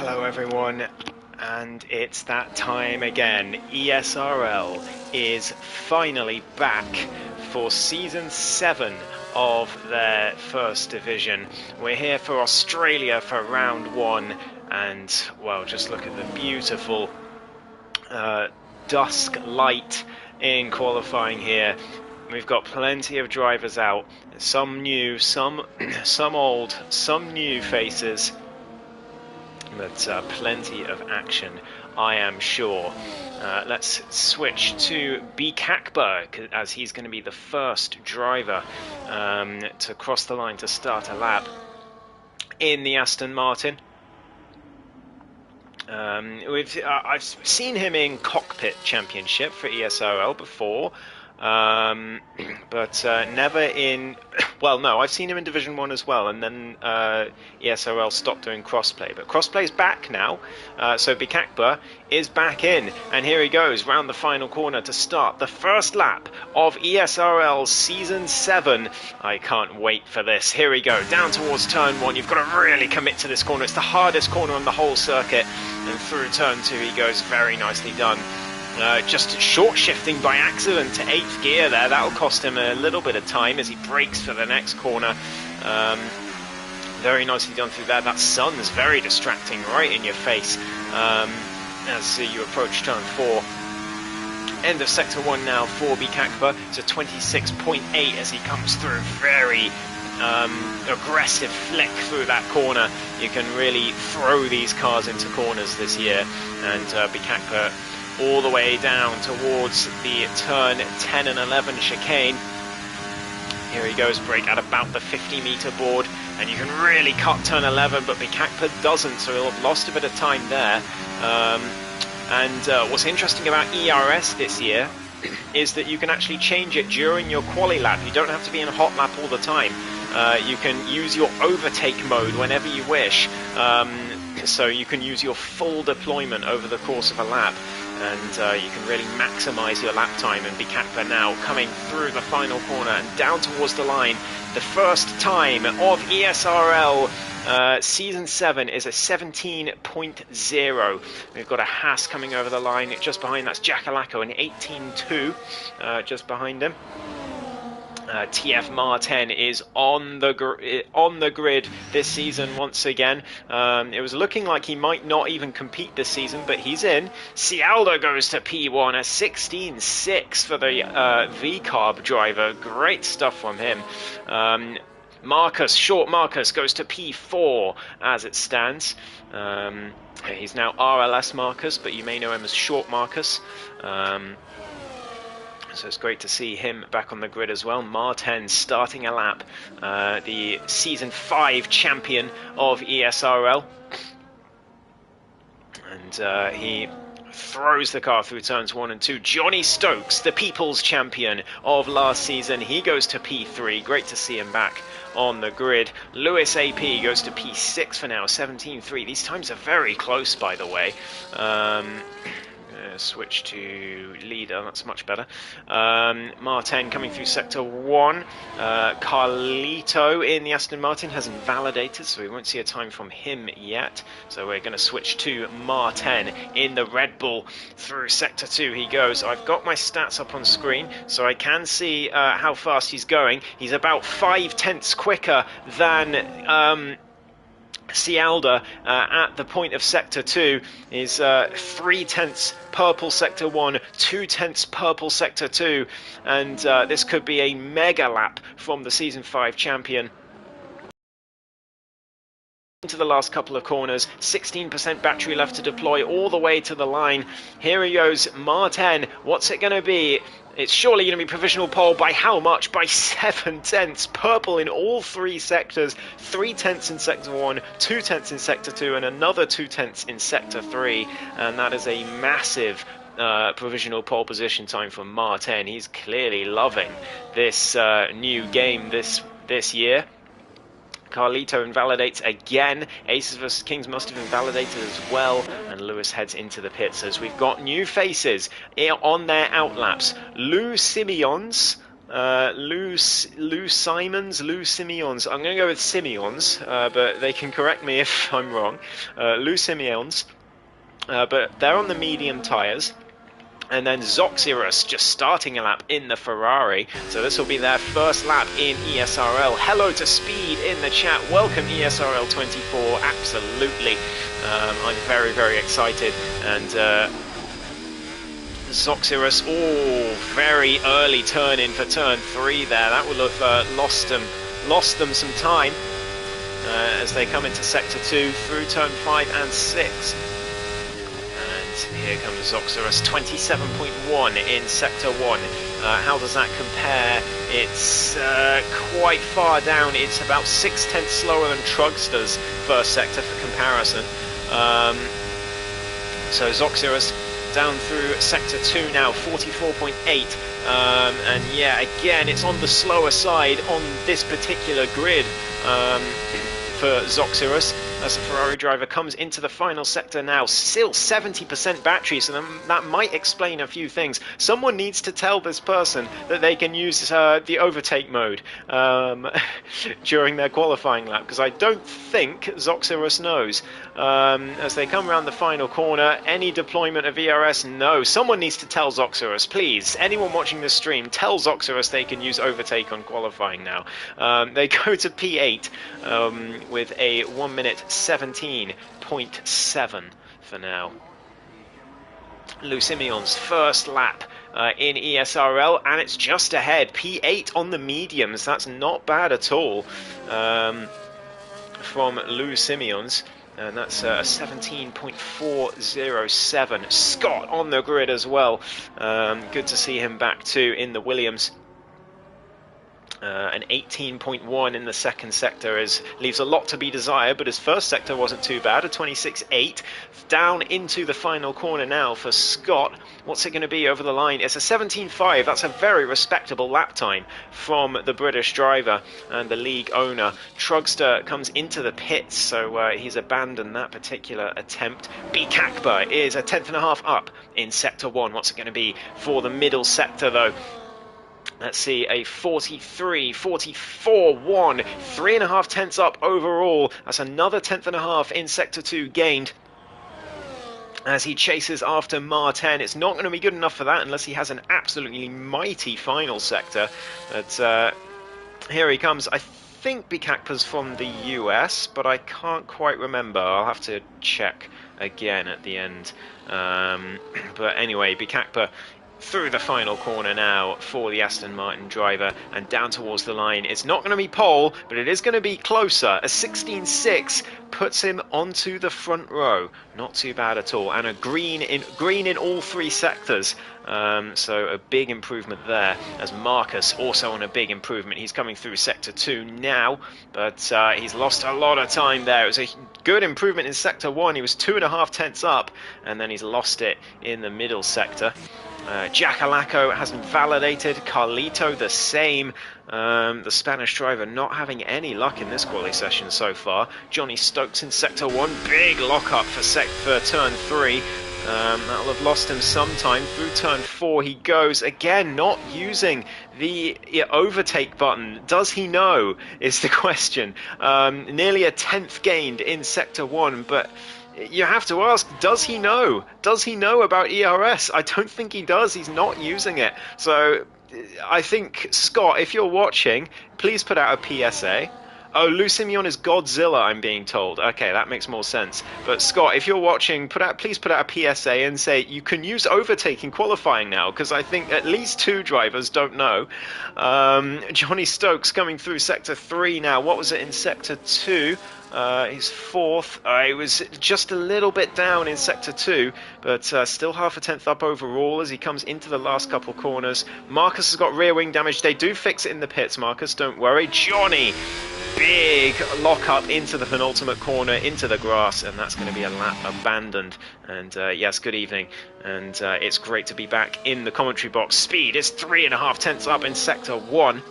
Hello everyone, and it's that time again. ESRL is finally back for Season 7 of their first division. We're here for Australia for round 1, and well, just look at the beautiful dusk light in qualifying here. We've got plenty of drivers out, some new, some old, some new faces, but plenty of action, I am sure. Let's switch to Bikakba, as he's going to be the first driver to cross the line to start a lap in the Aston Martin. I've seen him in Cockpit Championship for ESRL before, but never in... Well, no, I've seen him in Division 1 as well, and then ESRL stopped doing crossplay. But crossplay's back now, so Bikakba is back in, and here he goes, round the final corner to start the first lap of ESRL Season 7. I can't wait for this. Here we go, down towards Turn 1. You've got to really commit to this corner. It's the hardest corner on the whole circuit, and through Turn 2 he goes. Very nicely done. Just short shifting by accident to 8th gear there. That'll cost him a little bit of time as he brakes for the next corner. Very nicely done through there. That sun's very distracting right in your face as you approach turn 4. End of sector 1 now for Bikakba. It's a 26.8 as he comes through. Very aggressive flick through that corner. You can really throw these cars into corners this year, and Bikakba all the way down towards the turn 10 and 11 chicane. Here he goes, brake at about the 50-meter board, and you can really cut turn 11, but Bikakba doesn't, so he'll have lost a bit of time there. What's interesting about ERS this year is that you can actually change it during your quali lap. You don't have to be in a hot lap all the time. You can use your overtake mode whenever you wish, so you can use your full deployment over the course of a lap, and you can really maximize your lap time. And Bikakba now coming through the final corner and down towards the line. The first time of ESRL Season 7 is a 17.0. We've got a Haas coming over the line just behind. That's Jackalacco, an 18.2 just behind him. TF Martin is on the grid this season once again. It was looking like he might not even compete this season, but he's in. Cialda goes to P1, a 16.6 for the V-Carb driver. Great stuff from him. Short Marcus goes to P4 as it stands. He's now RLS Marcus, but you may know him as Short Marcus. So it's great to see him back on the grid as well. Martin starting a lap, the Season 5 champion of ESRL. And he throws the car through turns 1 and 2. Johnny Stokes, the People's Champion of last season, he goes to P3. Great to see him back on the grid. Lewis AP goes to P6 for now, 17.3. These times are very close, by the way. Switch to leader, that's much better. Martin coming through sector 1. Carlito in the Aston Martin hasn't validated, so we won't see a time from him yet. So we're going to switch to Martin in the Red Bull. Through sector 2 he goes. I've got my stats up on screen, so I can see how fast he's going. He's about 5/10 quicker than Cialda at the point of sector 2 is 3/10 purple sector 1, 2/10 purple sector 2, and this could be a mega lap from the Season 5 champion. Into the last couple of corners, 16% battery left to deploy all the way to the line. Here he goes, Martin. What's it going to be? It's surely going to be provisional pole. By how much? By 7/10. Purple in all 3 sectors. 3/10 in sector 1, 2/10 in sector 2, and another 2/10 in sector 3. And that is a massive provisional pole position time for Martin. He's clearly loving this new game this year. Carlito invalidates again. Aces vs Kings must have invalidated as well. And Lewis heads into the pits as we've got new faces on their outlaps. Lou Simeons Lou Simeons. I'm going to go with Simeons, but they can correct me if I'm wrong. Lou Simeons, but they're on the medium tyres. And then Zoxirus just starting a lap in the Ferrari. So this will be their first lap in ESRL. Hello to Speed in the chat. Welcome ESRL 24. Absolutely. I'm very, very excited. And Zoxirus, very early turn in for turn 3 there. That will have lost them some time as they come into sector 2 through turn 5 and 6. Here comes Zoxirus, 27.1 in Sector 1. How does that compare? It's quite far down. It's about 0.6 slower than Trugster's first sector for comparison. So Zoxirus down through Sector 2 now, 44.8. And yeah, again, it's on the slower side on this particular grid for Zoxirus. As the Ferrari driver comes into the final sector now, still 70% battery, so that might explain a few things. Someone needs to tell this person that they can use the overtake mode during their qualifying lap, because I don't think Zoxirus knows. As they come around the final corner, any deployment of ERS? No. Someone needs to tell Zoxirus, please. Anyone watching this stream, tell Zoxirus they can use overtake on qualifying now. They go to P8 with a 1 minute 17.7 for now. Lou Simeon's first lap in ESRL, and it's just ahead. P8 on the mediums. That's not bad at all from Lou Simeon's. And that's a 17.407. Scott on the grid as well. Good to see him back too in the Williams. An 18.1 in the second sector leaves a lot to be desired, but his first sector wasn't too bad, a 26.8. Down into the final corner now for Scott. What's it going to be over the line? It's a 17.5. That's a very respectable lap time from the British driver and the league owner. Trugster comes into the pits, so he's abandoned that particular attempt. Bikakba is a 10.5 up in sector 1. What's it going to be for the middle sector, though? Let's see, a 43, 44, 1, 3.5 tenths up overall. That's another 10.5 in Sector 2 gained as he chases after Mar10. It's not going to be good enough for that unless he has an absolutely mighty final sector. But here he comes. I think Bikakpa's from the US, but I can't quite remember. I'll have to check again at the end. But anyway, Bikakpa through the final corner now for the Aston Martin driver and down towards the line. It's not going to be pole, but it is going to be closer. A 16.6 puts him onto the front row. Not too bad at all. And a green in all 3 sectors. So a big improvement there, as Marcus also on a big improvement. He's coming through Sector 2 now, but he's lost a lot of time there. It was a good improvement in Sector 1. He was 2.5 tenths up, and then he's lost it in the middle sector. Jacalaco hasn't validated. Carlito the same. The Spanish driver not having any luck in this quali session so far. Johnny Stokes in Sector 1. Big lock-up for turn 3. That'll have lost him some time. Through turn 4 he goes. Again, not using the overtake button. Does he know, is the question. Nearly a 10th gained in Sector 1, but you have to ask, does he know? Does he know about ERS? I don't think he does. He's not using it. So I think, Scott, if you're watching, please put out a PSA. Oh, Lou Simeon is Godzilla, I'm being told. Okay, that makes more sense. But Scott, if you're watching, please put out a PSA and say you can use overtake in qualifying now, because I think at least 2 drivers don't know. Johnny Stokes coming through Sector 3 now. What was it in Sector 2? He's 4th. He was just a little bit down in Sector 2, but still half a tenth up overall as he comes into the last couple corners. Marcus has got rear wing damage. They do fix it in the pits, Marcus, don't worry. Johnny, big lock up into the penultimate corner, into the grass, and that's going to be a lap abandoned. And yes, good evening. And it's great to be back in the commentary box. Speed is 3.5 tenths up in Sector 1.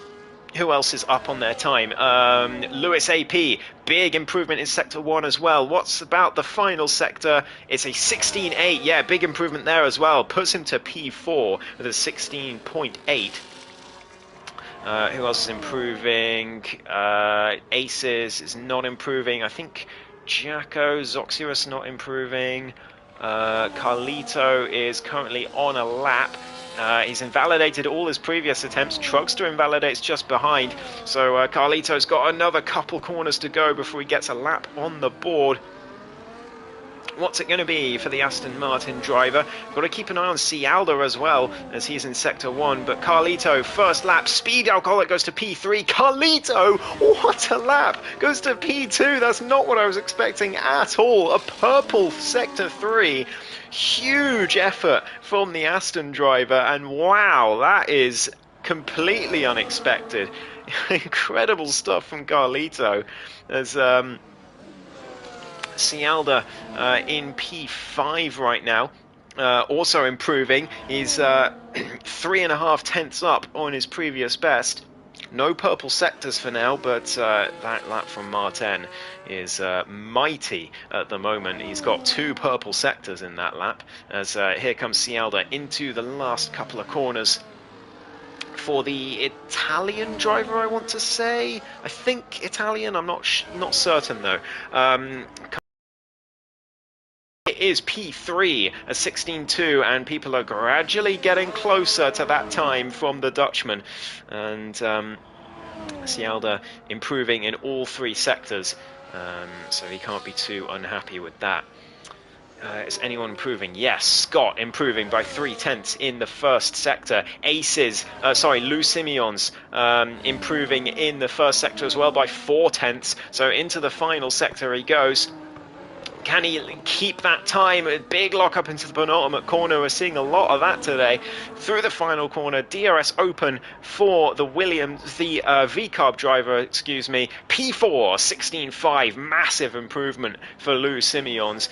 Who else is up on their time? Lewis AP, big improvement in Sector 1 as well. What's about the final sector? It's a 16.8. Yeah, big improvement there as well. Puts him to P4 with a 16.8. Who else is improving? Aces is not improving. I think Jacko, Zoxyrus not improving. Carlito is currently on a lap. He's invalidated all his previous attempts. Trugster invalidates just behind. So Carlito's got another couple corners to go before he gets a lap on the board. What's it going to be for the Aston Martin driver? Got to keep an eye on Cialda as well, as he's in Sector 1. But Carlito, first lap, Speed Alcoholic goes to P3. Carlito, what a lap! Goes to P2. That's not what I was expecting at all. A purple Sector 3. Huge effort from the Aston driver. And wow, that is completely unexpected. Incredible stuff from Carlito. As Cialda in P5 right now, also improving. He's 3.5 tenths up on his previous best. No purple sectors for now, but that lap from Martin is mighty at the moment. He's got 2 purple sectors in that lap, as here comes Cialda into the last couple of corners. For the Italian driver, I want to say. I think Italian, I'm not certain though. It is P3, a 16.2, and people are gradually getting closer to that time from the Dutchman. And Cialda improving in all 3 sectors, so he can't be too unhappy with that. Is anyone improving? Yes, Scott improving by 3 tenths in the first sector. Lou Simeons improving in the first sector as well by 4 tenths. So into the final sector he goes. Can he keep that time? A big lock up into the penultimate corner. We're seeing a lot of that today. Through the final corner, DRS open for the V-Carb driver, P4, 16.5. Massive improvement for Lou Simeons,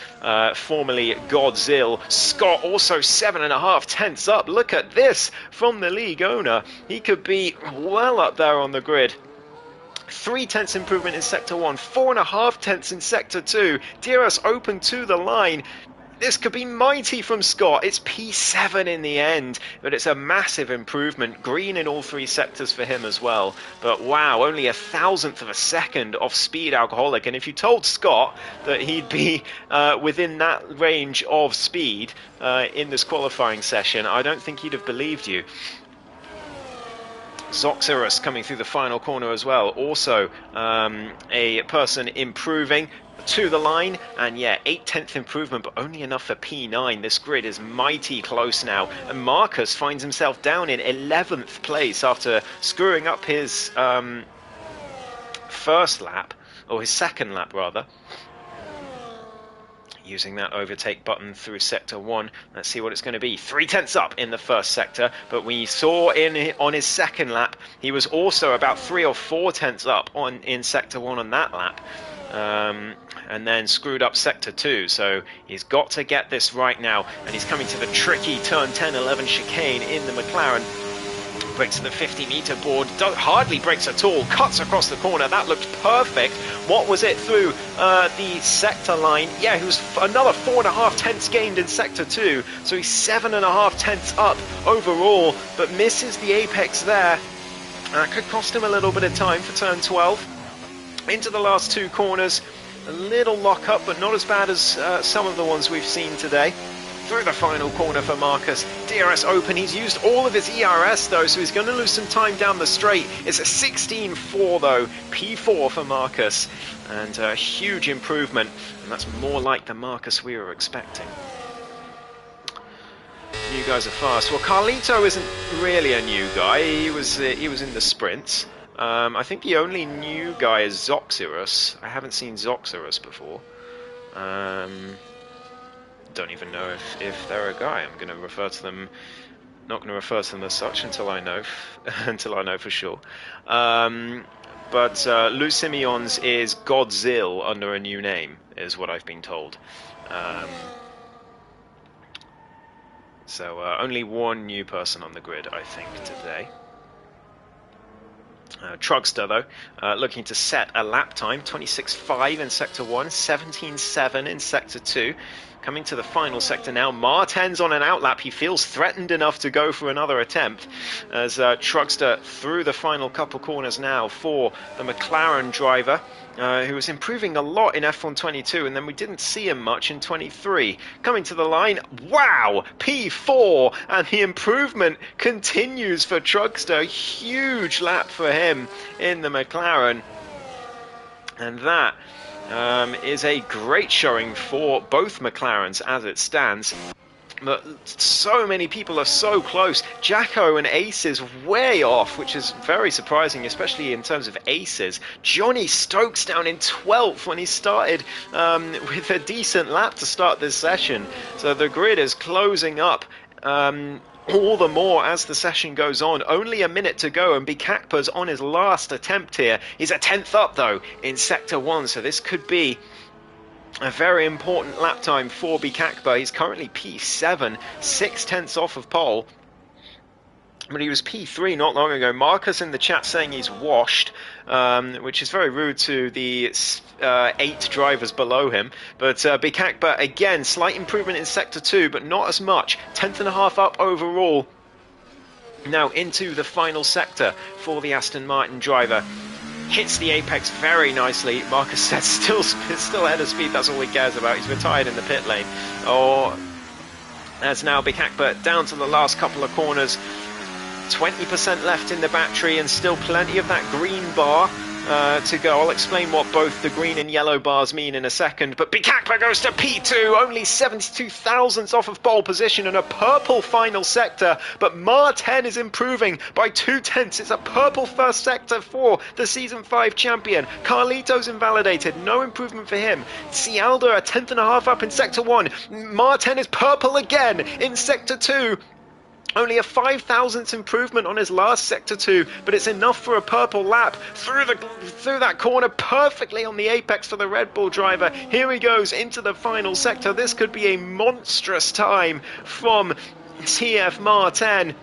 formerly Godzilla. Scott also 7.5 tenths up. Look at this from the league owner. He could be well up there on the grid. 3 tenths improvement in Sector 1, 4.5 tenths in Sector 2. DRS open to the line. This could be mighty from Scott. It's P7 in the end, but it's a massive improvement. Green in all 3 sectors for him as well. But wow, only 1,000th of a second off Speed Alcoholic. And if you told Scott that he'd be within that range of speed in this qualifying session, I don't think he'd have believed you. Zoxyrus coming through the final corner as well. Also a person improving to the line, and yeah, 8/10th improvement, but only enough for P9. This grid is mighty close now, and Marcus finds himself down in 11th place after screwing up his first lap, or his second lap rather. Using that overtake button through Sector 1. Let's see what it's going to be. 3 tenths up in the first sector, but we saw on his second lap, he was also about 3 or 4 tenths up in Sector 1 on that lap. And then screwed up Sector 2, so he's got to get this right now, and he's coming to the tricky turn 10-11 chicane in the McLaren. Breaks to the 50-meter board, hardly breaks at all, cuts across the corner. That looked perfect. What was it through the sector line? Yeah, he was another 4.5 tenths gained in Sector 2, so he's 7.5 tenths up overall, but misses the apex there. Could cost him a little bit of time for turn 12. Into the last 2 corners, a little lock up, but not as bad as some of the ones we've seen today. Through the final corner for Marcus. DRS open. He's used all of his ERS though, so he's going to lose some time down the straight. It's a 16.4 though. P4 for Marcus. And a huge improvement. And that's more like the Marcus we were expecting. New guys are fast. Well, Carlito isn't really a new guy. He was in the sprints. I think the only new guy is Zoxyrus. I haven't seen Zoxyrus before. Don't even know if they're a guy. I'm going to refer to them. Not going to refer to them as such until I know for sure. But Lou Simeons is Godzilla under a new name, is what I've been told. So only one new person on the grid, I think, today. Trugster, though, looking to set a lap time, 26.5 in Sector 1, 17.7 in Sector 2. Coming to the final sector now, Martin's on an outlap. He feels threatened enough to go for another attempt as Trugster through the final couple corners now for the McLaren driver, who was improving a lot in F1 22, and then we didn't see him much in 23. Coming to the line, wow, P4, and the improvement continues for Trugster. Huge lap for him in the McLaren, and that is a great showing for both McLarens as it stands. But so many people are so close. Jacko and Aces way off, which is very surprising, especially in terms of Aces. Johnny Stokes down in 12th when he started with a decent lap to start this session. So the grid is closing up all the more as the session goes on. Only a minute to go, and Bikakpa's on his last attempt here. He's a 10th up, though, in Sector 1, so this could be a very important lap time for Bikakpa. He's currently P7, 6/10 off of pole. But he was P3 not long ago. Marcus in the chat saying he's washed, which is very rude to the 8 drivers below him. But Bikakpa, again, slight improvement in Sector 2, but not as much. 10th and a half up overall. Now into the final sector for the Aston Martin driver. Hits the apex very nicely. Marcus said still ahead of speed. That's all he cares about. He's retired in the pit lane. As now Bikakpa down to the last couple of corners. 20% left in the battery and still plenty of that green bar to go. I'll explain what both the green and yellow bars mean in a second. But Bikakpa goes to P2, only 72 thousandths off of pole position and a purple final sector. But Martin is improving by 2/10. It's a purple first sector for the Season 5 champion. Carlito's invalidated, no improvement for him. Cialda a 10th and a half up in Sector 1. Martin is purple again in Sector 2. Only a 5 thousandths improvement on his last Sector 2, but it's enough for a purple lap through that corner perfectly on the apex for the Red Bull driver. Here he goes into the final sector. This could be a monstrous time from TF Martin.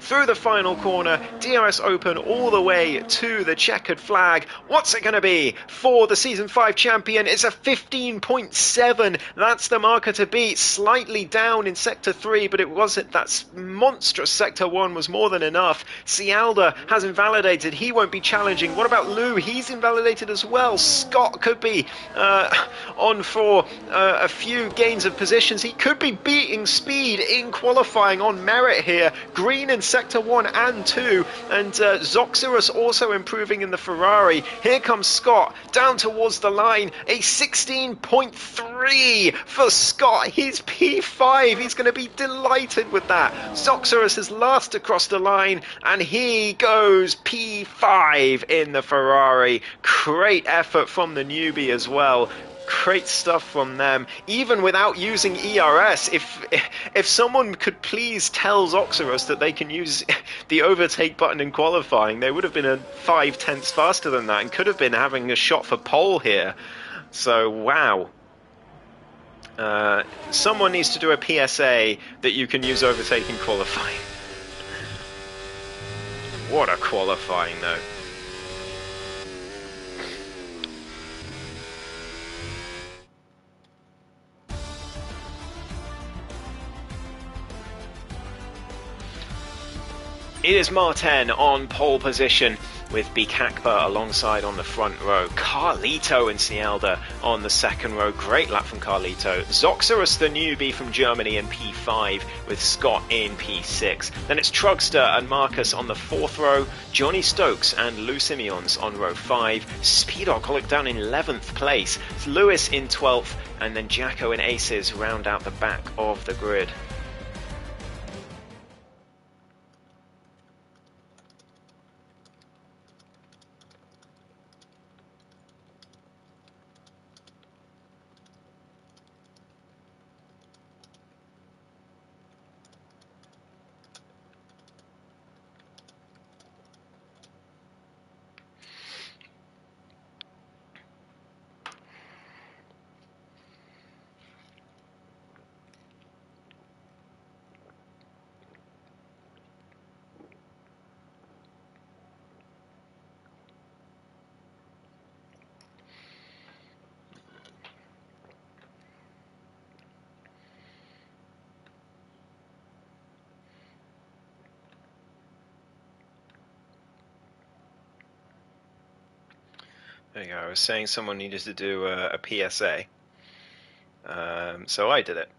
Through the final corner, DRS open all the way to the checkered flag. What's it going to be for the Season 5 champion? It's a 15.7. That's the marker to beat. Slightly down in Sector 3, but it wasn't. That monstrous Sector 1 was more than enough. Cialda has invalidated. He won't be challenging. What about Lou? He's invalidated as well. Scott could be on for a few gains of positions. He could be beating speed in qualifying on merit here. Green in Sector 1 and 2, and Zoxerus also improving in the Ferrari. Here comes Scott down towards the line, a 16.3 for Scott. He's P5. He's going to be delighted with that. Zoxerus is last across the line, and he goes P5 in the Ferrari. Great effort from the newbie as well. Great stuff from them, even without using ERS. If someone could please tell Zoxerus that they can use the overtake button in qualifying, they would have been a 5/10 faster than that and could have been having a shot for pole here. So wow. Someone needs to do a PSA that you can use overtake in qualifying. What a qualifying though. It is Martin on pole position with Bikakpa alongside on the front row. Carlito and Cialda on the second row. Great lap from Carlito. Zoxerus, the newbie from Germany, in P5 with Scott in P6. Then it's Trugster and Marcus on the fourth row. Johnny Stokes and Lou Simeons on row 5. Speedholic down in 11th place. It's Lewis in 12th, and then Jacko and Aces round out the back of the grid. There you go. I was saying someone needed to do a PSA. So I did it.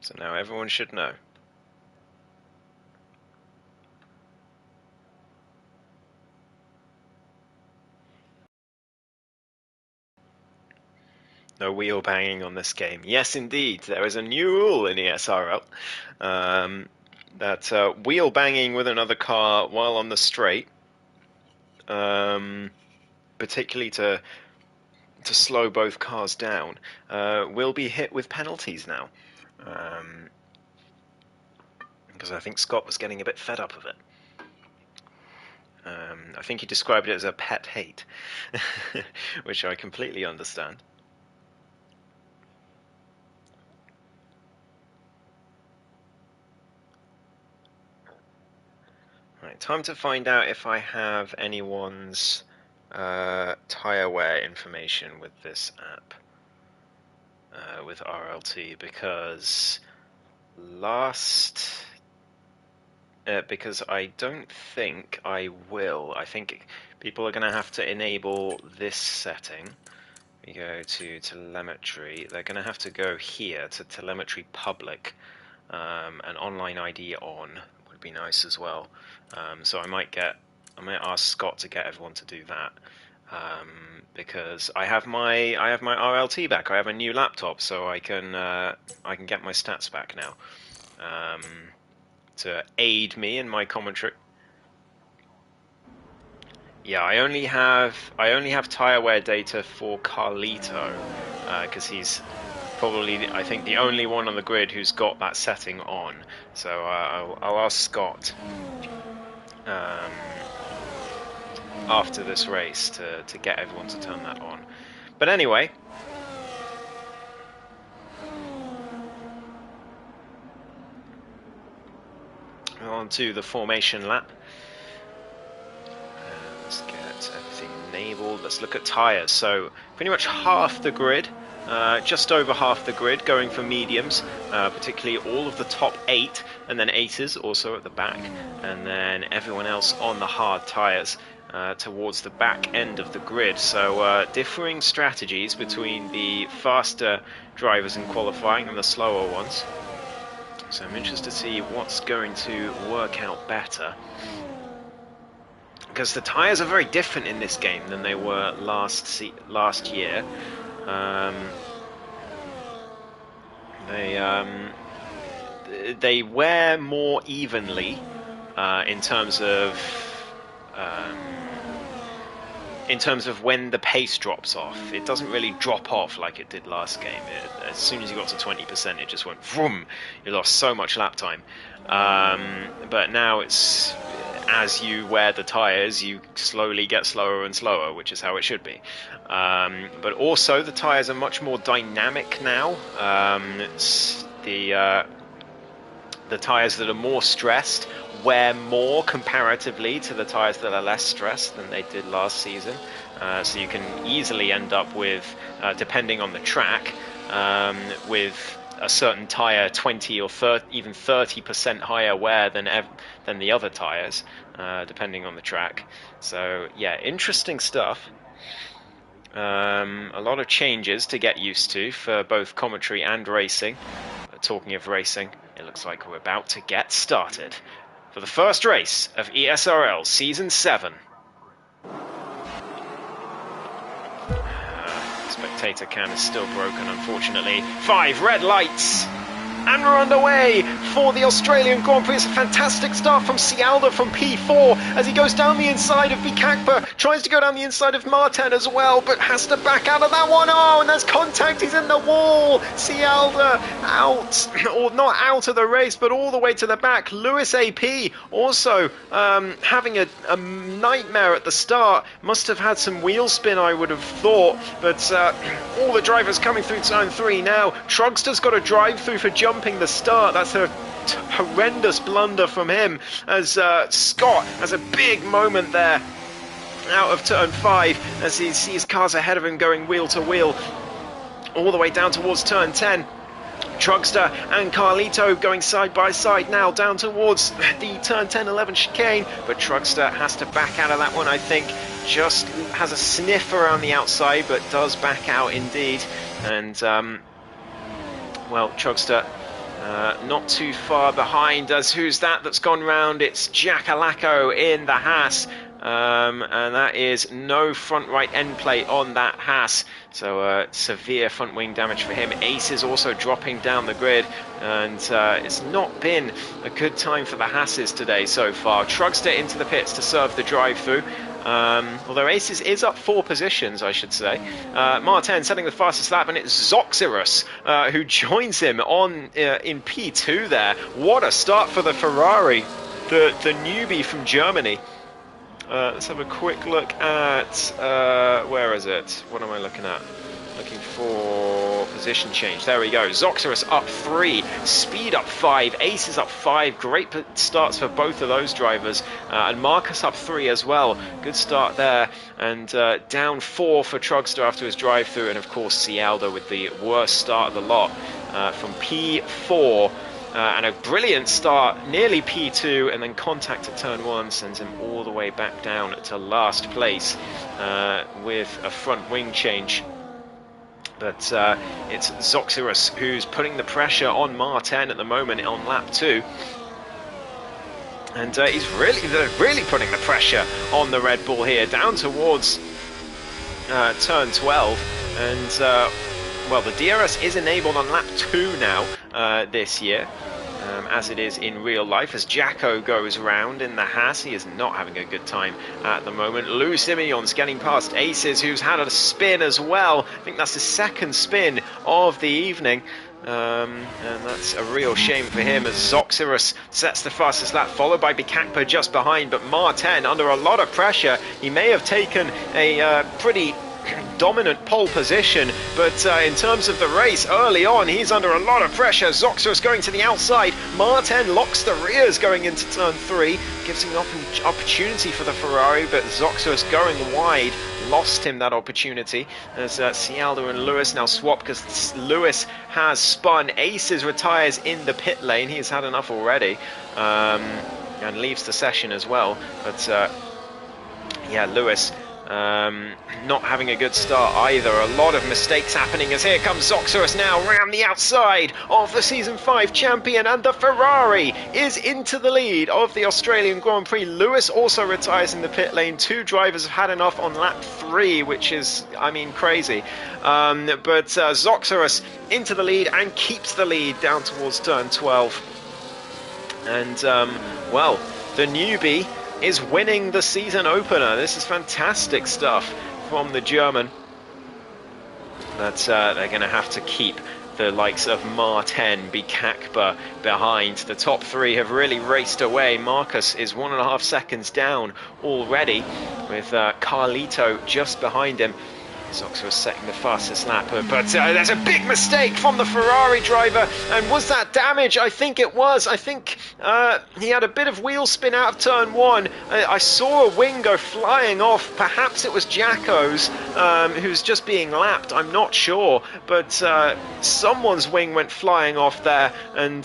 So now everyone should know. No wheel banging on this game. Yes, indeed. There is a new rule in ESRL that wheel banging with another car while on the straight, particularly to slow both cars down, will be hit with penalties now. Because I think Scott was getting a bit fed up of it. I think he described it as a pet hate, which I completely understand. Right, time to find out if I have anyone's tire wear information with this app, with RLT, because because I don't think I will. I think people are going to have to enable this setting. We go to telemetry. They're going to have to go here to telemetry public, and online ID on would be nice as well. So I might ask Scott to get everyone to do that, because I have my RLT back. I have a new laptop, so I can get my stats back now, to aid me in my commentary. Yeah, I only have tire wear data for Carlito, because he's probably, I think, the only one on the grid who's got that setting on. So I'll ask Scott after this race to get everyone to turn that on. But anyway, on to the formation lap. Let's get everything enabled. Let's look at tyres. So pretty much half the grid, just over half the grid, going for mediums, particularly all of the top 8, and then 8s also at the back, and then everyone else on the hard tyres towards the back end of the grid. So differing strategies between the faster drivers in qualifying and the slower ones. So I'm interested to see what's going to work out better, because the tyres are very different in this game than they were last year. They wear more evenly in terms of when the pace drops off. It doesn't really drop off like it did last game. As soon as you got to 20%, it just went vroom. You lost so much lap time. But now it's, as you wear the tyres, you slowly get slower and slower, which is how it should be. But also, the tyres are much more dynamic now. The tyres that are more stressed wear more comparatively to the tyres that are less stressed than they did last season. So you can easily end up with, depending on the track, with a certain tyre 20 or 30, even 30% higher wear than the other tyres, depending on the track. So yeah, interesting stuff. A lot of changes to get used to for both commentary and racing. Talking of racing, it looks like we're about to get started for the first race of ESRL Season 7. Spectator cam is still broken, unfortunately. 5 red lights! And we're underway for the Australian Grand Prix. It's a fantastic start from Cialda from P4 as he goes down the inside of Vikakpa, tries to go down the inside of Martin as well, but has to back out of that one. Oh, and there's contact, he's in the wall. Cialda out, or not out of the race, but all the way to the back. Lewis AP also having a nightmare at the start. Must have had some wheel spin, I would have thought, but all the drivers coming through turn 3 now. Trugster's got a drive through for jumping the start. That's a horrendous blunder from him, as Scott has a big moment there out of turn 5 as he sees cars ahead of him going wheel to wheel all the way down towards turn 10. Trugster and Carlito going side by side now down towards the turn 10-11 chicane, but Trugster has to back out of that one, I think. just has a sniff around the outside, but does back out indeed. And, well, Chugster not too far behind. As who's that's gone round? It's Jack Alacco in the Haas. And that is no front right end plate on that Haas, so severe front wing damage for him. Ace is also dropping down the grid, and it's not been a good time for the Haas's today so far. Trugster into the pits to serve the drive through. Although Aces is up 4 positions, I should say. Martin setting the fastest lap, and it's Zoxirus who joins him on in P2 there. What a start for the Ferrari, the newbie from Germany. Let's have a quick look at, where is it? What am I looking at? Looking for position change. There we go. Zoxirus up 3, Speed up 5, Ace is up 5. Great starts for both of those drivers. And Marcus up 3 as well. Good start there. And down 4 for Trugster after his drive-through. And of course, Cialdo with the worst start of the lot from P4. And a brilliant start, nearly P2, and then contact at turn 1 sends him all the way back down to last place with a front wing change. But it's Zoxirus who's putting the pressure on Martin at the moment on lap 2. And he's really putting the pressure on the Red Bull here, down towards turn 12. And well, the DRS is enabled on lap 2 now this year, as it is in real life, as Jacko goes round in the Haas. He is not having a good time at the moment. Lou Simeon's getting past Aces, who's had a spin as well. I think that's his second spin of the evening. And that's a real shame for him, as Zoxirus sets the fastest lap, followed by Bikakpa just behind. But Martin under a lot of pressure. He may have taken a pretty dominant pole position, but in terms of the race early on, he's under a lot of pressure. Zoxirus going to the outside. Martin locks the rears going into turn 3, gives him an opportunity for the Ferrari, but Zoxirus going wide lost him that opportunity, as Cialdo and Lewis now swap because Lewis has spun. Aces retires in the pit lane. He's had enough already, and leaves the session as well. But yeah, Lewis not having a good start either. A lot of mistakes happening, as here comes Zoxirus now round the outside of the Season 5 champion, and the Ferrari is into the lead of the Australian Grand Prix. Lewis also retires in the pit lane. 2 drivers have had enough on lap 3, which is, I mean, crazy. But Zoxirus into the lead and keeps the lead down towards turn 12. And, well, the newbie is winning the season opener. This is fantastic stuff from the German. But they're going to have to keep the likes of Martin, Bikakpa behind. The top 3 have really raced away. Marcus is 1.5 seconds down already, with Carlito just behind him. Zoxirus setting the fastest lap, but there's a big mistake from the Ferrari driver. And was that damage? I think it was. I think he had a bit of wheel spin out of turn 1. I saw a wing go flying off. Perhaps it was Jacko's, who's just being lapped. I'm not sure, but someone's wing went flying off there, and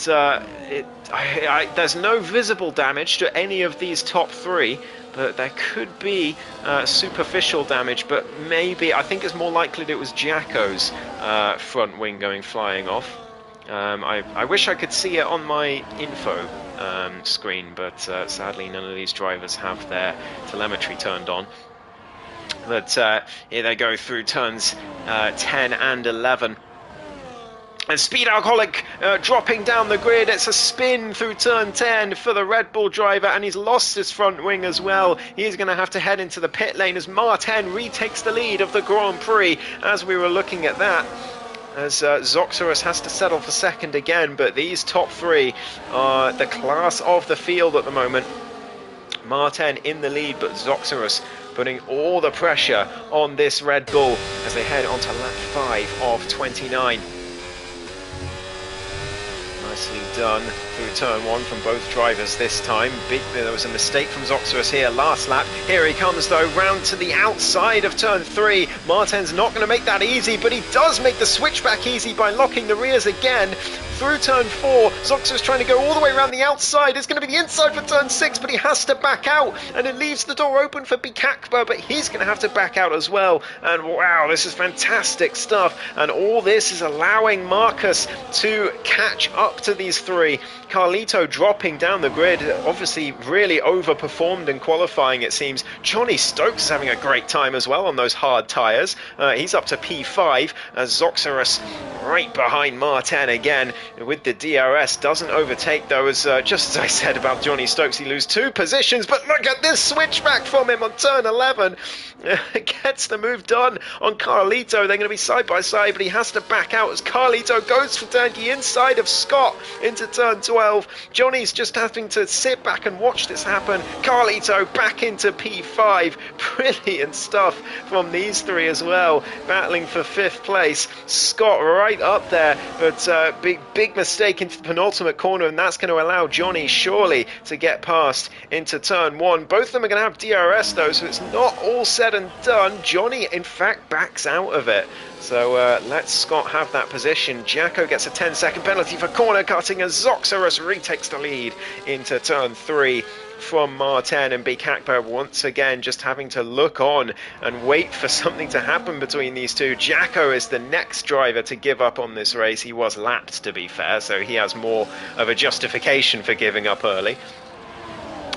there's no visible damage to any of these top 3. But there could be superficial damage, but maybe, I think it's more likely that it was Jacko's front wing going flying off. I wish I could see it on my info screen, but sadly none of these drivers have their telemetry turned on. But here they go through turns 10 and 11. And Speed Alcoholic dropping down the grid. It's a spin through turn 10 for the Red Bull driver, and he's lost his front wing as well. He's going to have to head into the pit lane as Martin retakes the lead of the Grand Prix, as we were looking at that. As Zoxirus has to settle for second again, but these top 3 are the class of the field at the moment. Martin in the lead, but Zoxirus putting all the pressure on this Red Bull as they head onto lap 5 of 29. Nicely done through turn 1 from both drivers this time. There was a mistake from Zoxerus here last lap. Here he comes though, round to the outside of turn 3. Martin's not going to make that easy, but he does make the switchback easy by locking the rears again. Through turn 4, Zoxerus trying to go all the way around the outside. It's going to be the inside for turn 6, but he has to back out, and it leaves the door open for Bikakba, but he's going to have to back out as well. And wow, this is fantastic stuff, and all this is allowing Marcus to catch up to these three. Carlito dropping down the grid, obviously really overperformed in qualifying, it seems. Johnny Stokes is having a great time as well on those hard tyres. He's up to P5, as Zoxerus right behind Martin again with the DRS. Doesn't overtake though, as just as I said about Johnny Stokes, he loses 2 positions, but look at this switchback from him on turn 11. Gets the move done on Carlito. They're going to be side by side, but he has to back out as Carlito goes for Danke inside of Scott into turn 12. Johnny's just having to sit back and watch this happen. Carlito back into P5. Brilliant stuff from these three as well, battling for 5th place. Scott right up there, but big mistake into the penultimate corner, and that's going to allow Johnny surely to get past into turn 1. Both of them are going to have DRS though, so it's not all said and done. Johnny in fact backs out of it, so let Scott have that position. Jacko gets a 10-second penalty for corner cutting as Zoxerus retakes the lead into turn 3 from Martin, and Bikakba once again just having to look on and wait for something to happen between these two. Jacko is the next driver to give up on this race. He was lapped, to be fair, so he has more of a justification for giving up early.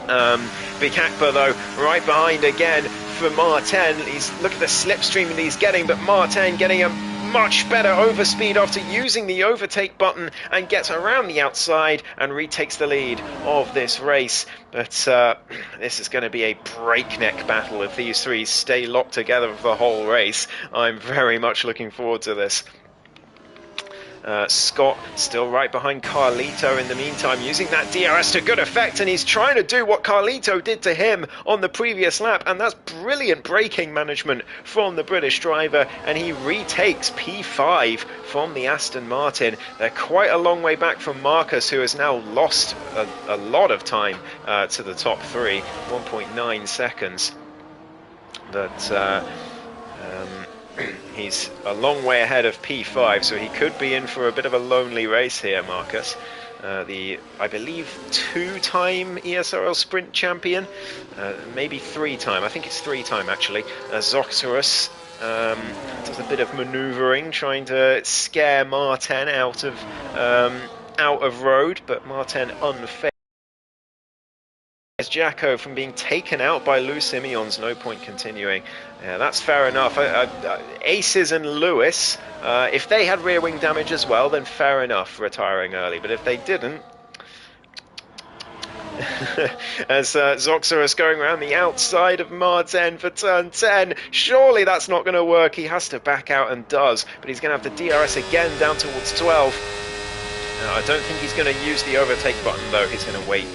Bikakba though right behind again for Martin. Look at the slipstream that he's getting, but Martin getting a much better overspeed after using the overtake button and gets around the outside and retakes the lead of this race. But this is going to be a breakneck battle if these three stay locked together for the whole race. I'm very much looking forward to this. Scott still right behind Carlito in the meantime, using that DRS to good effect, and he's trying to do what Carlito did to him on the previous lap, and that's brilliant braking management from the British driver, and he retakes P5 from the Aston Martin. They're quite a long way back from Marcus, who has now lost a lot of time to the top 3, 1.9 seconds. But he's a long way ahead of P5, so he could be in for a bit of a lonely race here, Marcus. I believe 2-time ESRL sprint champion, maybe 3-time, I think it's 3-time actually. Zoxerus does a bit of manoeuvring, trying to scare Martin out of road, but Martin unfazed. Jacko from being taken out by Lou Simeon's, no point continuing. Yeah, that's fair enough. Aces and Lewis, if they had rear wing damage as well, then fair enough retiring early, but if they didn't, as Zoxerus going around the outside of Martin for turn 10, surely that's not going to work. He has to back out and does, but he's going to have the DRS again down towards 12. I don't think he's going to use the overtake button though. He's going to wait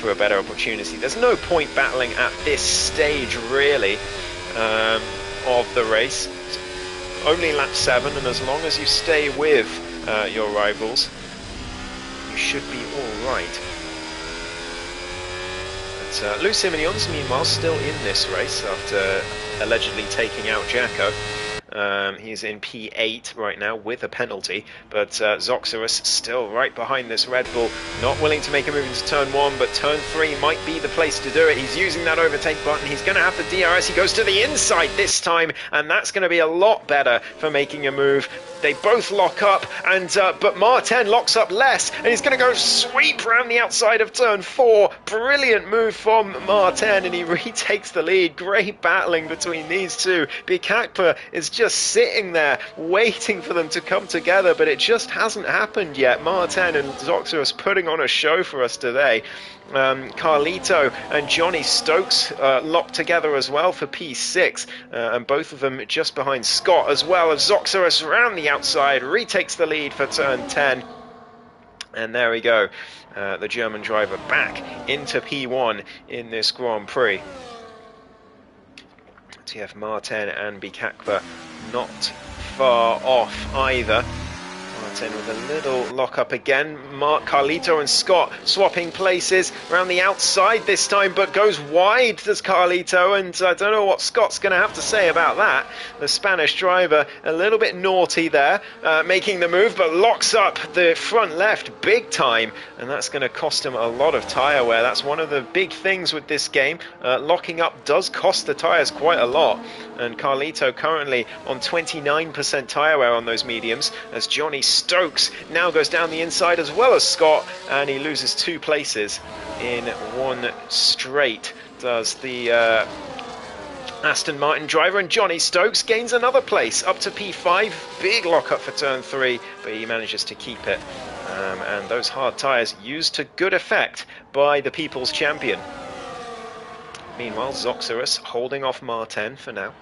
for a better opportunity. There's no point battling at this stage really of the race. It's only lap 7, and as long as you stay with your rivals, you should be all right. But Lou Simeon's meanwhile still in this race after allegedly taking out Jacko. He's in P8 right now with a penalty, but Zoxerus still right behind this Red Bull, not willing to make a move into turn 1, but turn 3 might be the place to do it. He's using that overtake button. He's going to have the DRS. He goes to the inside this time, and that's going to be a lot better for making a move. They both lock up, and but Martin locks up less, and he's going to go sweep around the outside of turn 4. Brilliant move from Martin, and he retakes the lead. Great battling between these two. Bikakba is just sitting there waiting for them to come together, but it just hasn't happened yet. Martin and Zoxerus putting on a show for us today. Carlito and Johnny Stokes locked together as well for P6, and both of them just behind Scott, as well as Zoxerus around the outside retakes the lead for turn 10. And there we go, the German driver back into P1 in this Grand Prix. TF Martin and Bikakba not far off either. Martin with a little lock-up again. Carlito and Scott swapping places around the outside this time, but goes wide, does Carlito, and I don't know what Scott's going to have to say about that. The Spanish driver a little bit naughty there, making the move, but locks up the front left big time, and that's going to cost him a lot of tyre wear. That's one of the big things with this game. Locking up does cost the tyres quite a lot, and Carlito currently on 29% tyre wear on those mediums, as Johnny Stokes now goes down the inside as well as Scott, and he loses 2 places in one straight. Does the Aston Martin driver, and Johnny Stokes gains another place up to P5. Big lockup for turn 3, but he manages to keep it. And those hard tyres used to good effect by the People's Champion. Meanwhile, Zoxerus holding off Martin for now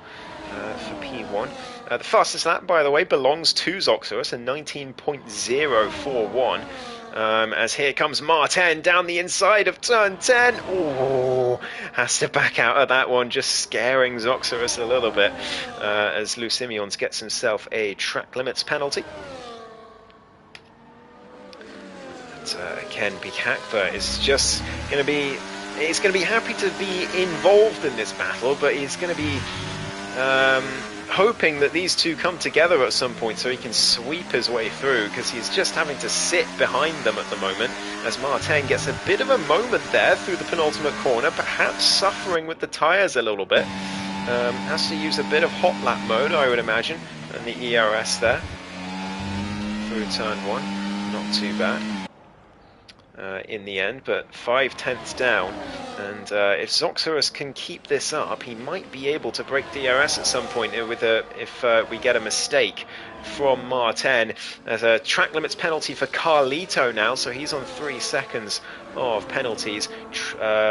for P1. The fastest lap, by the way, belongs to Zoxerus, a 19.041. As here comes Martin down the inside of turn 10. Oh, has to back out of that one, just scaring Zoxerus a little bit, as Lou Simeons gets himself a track limits penalty. But, again, Bikakva is just going to be... He's going to be happy to be involved in this battle, but he's going to be hoping that these two come together at some point so he can sweep his way through, because he's just having to sit behind them at the moment, as Martin gets a bit of a moment there through the penultimate corner, perhaps suffering with the tyres a little bit. Has to use a bit of hot lap mode, I would imagine, and the ERS there through turn 1. Not too bad. In the end, but 5/10 down, and if Zoxerus can keep this up, he might be able to break DRS at some point if we get a mistake from Martin. There's a track limits penalty for Carlito now, so he's on 3 seconds of penalties.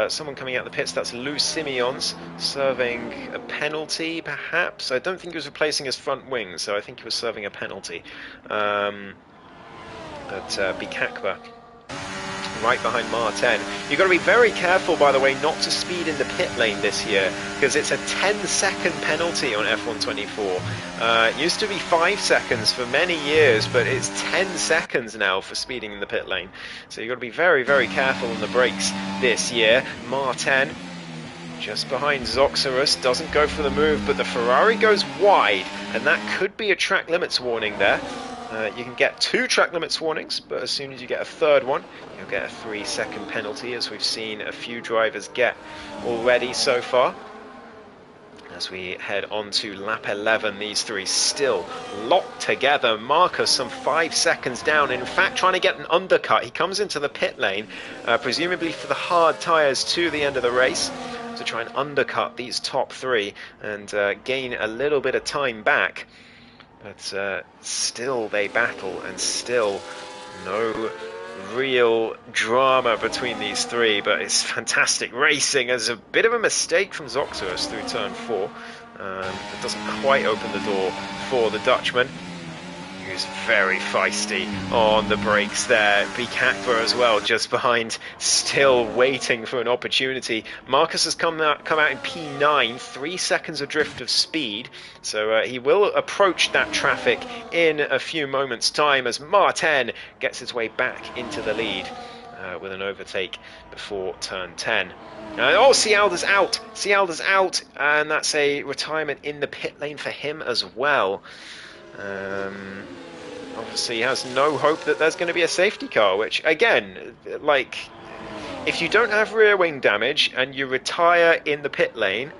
Someone coming out of the pits, that's Lou Simeons, serving a penalty perhaps. I don't think he was replacing his front wing, so I think he was serving a penalty. Bikakva right behind Martin. You've got to be very careful, by the way, not to speed in the pit lane this year, because it's a 10-second penalty on F124. It used to be 5 seconds for many years, but it's 10 seconds now for speeding in the pit lane. So you've got to be very, very careful on the brakes this year. Martin just behind Zoxerus, doesn't go for the move, but the Ferrari goes wide, and that could be a track limits warning there. You can get 2 track limits warnings, but as soon as you get a third one, you'll get a 3-second penalty, as we've seen a few drivers get already so far. As we head on to lap 11, these three still locked together. Marcus some 5 seconds down, in fact trying to get an undercut. He comes into the pit lane, presumably for the hard tyres to the end of the race, to try and undercut these top 3 and gain a little bit of time back. But still they battle, and still no real drama between these 3. But it's fantastic racing. There's a bit of a mistake from Zoxerus through turn 4. It doesn't quite open the door for the Dutchman, who's very feisty on the brakes there. Bikakva as well, just behind, still waiting for an opportunity. Marcus has come out in P9, 3 seconds adrift of speed, so he will approach that traffic in a few moments' time as Martin gets his way back into the lead with an overtake before turn 10. Cialda's out! Cialda's out, and that's a retirement in the pit lane for him as well. Obviously he has no hope that there's going to be a safety car, which again, like, if you don't have rear wing damage and you retire in the pit lane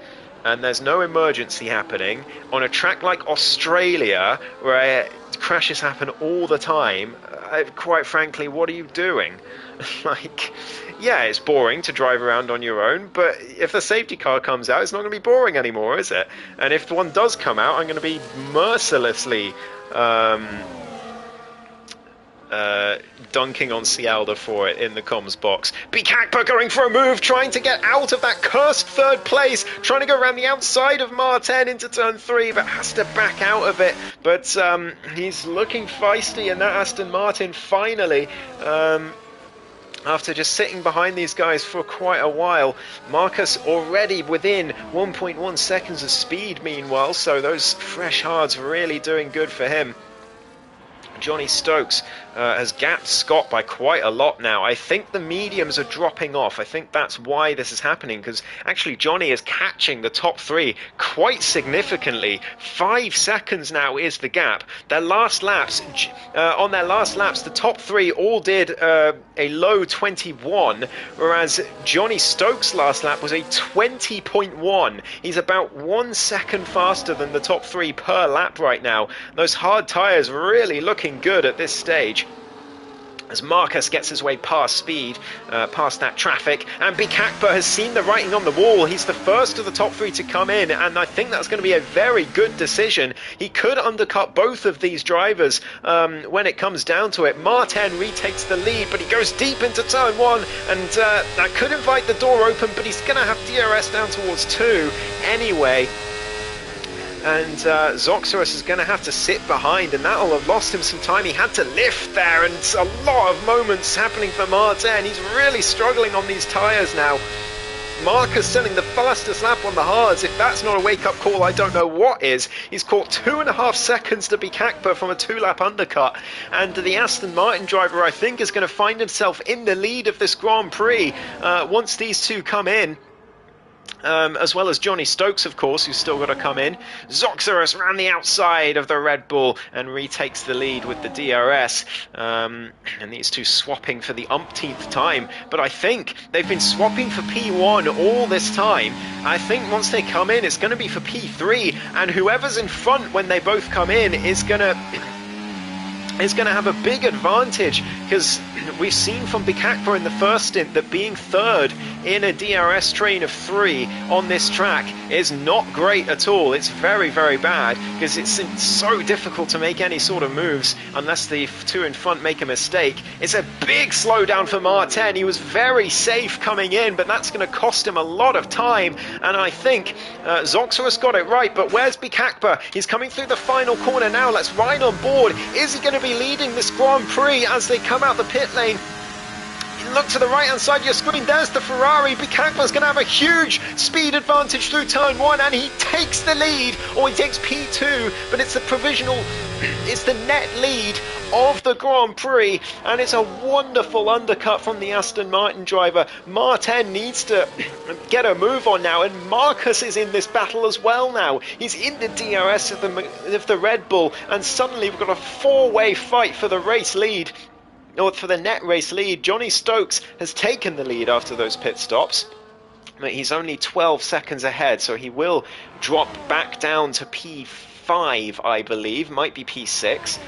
and there's no emergency happening on a track like Australia where crashes happen all the time, quite frankly, what are you doing? Like, yeah, it's boring to drive around on your own, but if the safety car comes out, it's not going to be boring anymore, is it? And if one does come out, I'm going to be mercilessly dunking on Cialda for it in the comms box. Bikakva going for a move, trying to get out of that cursed 3rd place, trying to go around the outside of Martin into turn 3, but has to back out of it. But he's looking feisty, and that Aston Martin finally, after just sitting behind these guys for quite a while. Marcus already within 1.1 seconds of speed meanwhile, so those fresh hards really doing good for him. Johnny Stokes has gapped Scott by quite a lot now. I think the mediums are dropping off. I think that's why this is happening, because actually Johnny is catching the top three quite significantly. 5 seconds now is the gap. Their last laps, on their last laps, the top three all did a low 21, whereas Johnny Stokes' last lap was a 20.1. He's about 1 second faster than the top three per lap right now. Those hard tyres really looking good at this stage, as Marcus gets his way past speed, past that traffic, and Bikakpa has seen the writing on the wall. He's the first of the top three to come in, and I think that's going to be a very good decision. He could undercut both of these drivers when it comes down to it. Martin retakes the lead, but he goes deep into turn one, and that could invite the door open, but he's going to have DRS down towards 2 anyway. And Zoxerus is going to have to sit behind, and that'll have lost him some time. He had to lift there, and it's a lot of moments happening for Martin. He's really struggling on these tyres now. Marcus selling the fastest lap on the hards. If that's not a wake-up call, I don't know what is. He's caught 2.5 seconds to Bikakpa from a 2-lap undercut, and the Aston Martin driver, I think, is going to find himself in the lead of this Grand Prix once these two come in. As well as Johnny Stokes, of course, who's still got to come in. Zoxerus ran the outside of the Red Bull and retakes the lead with the DRS. And these two swapping for the umpteenth time. But I think they've been swapping for P1 all this time. I think once they come in, it's going to be for P3. And whoever's in front when they both come in is going to have a big advantage, because we've seen from Bikakpa in the first stint that being third in a DRS train of 3 on this track is not great at all. It's very, very bad, because it's so difficult to make any sort of moves unless the two in front make a mistake. It's a big slowdown for Martin. He was very safe coming in, but that's going to cost him a lot of time, and I think Zoxerus got it right. But where's Bikakpa? He's coming through the final corner now. Let's ride on board. Is he going to be leading this Grand Prix as they come out the pit lane? Look to the right hand side of your screen, there's the Ferrari. Bikakpa's going to have a huge speed advantage through turn 1, and he takes the lead, or he takes P2, but it's the provisional, it's the net lead of the Grand Prix, and it's a wonderful undercut from the Aston Martin driver. Martin needs to get a move on now, and Marcus is in this battle as well now. He's in the DRS of the Red Bull, and suddenly we've got a 4-way fight for the race lead. Or for the net race lead. Johnny Stokes has taken the lead after those pit stops, but he's only 12 seconds ahead, so he will drop back down to P5, I believe, might be P6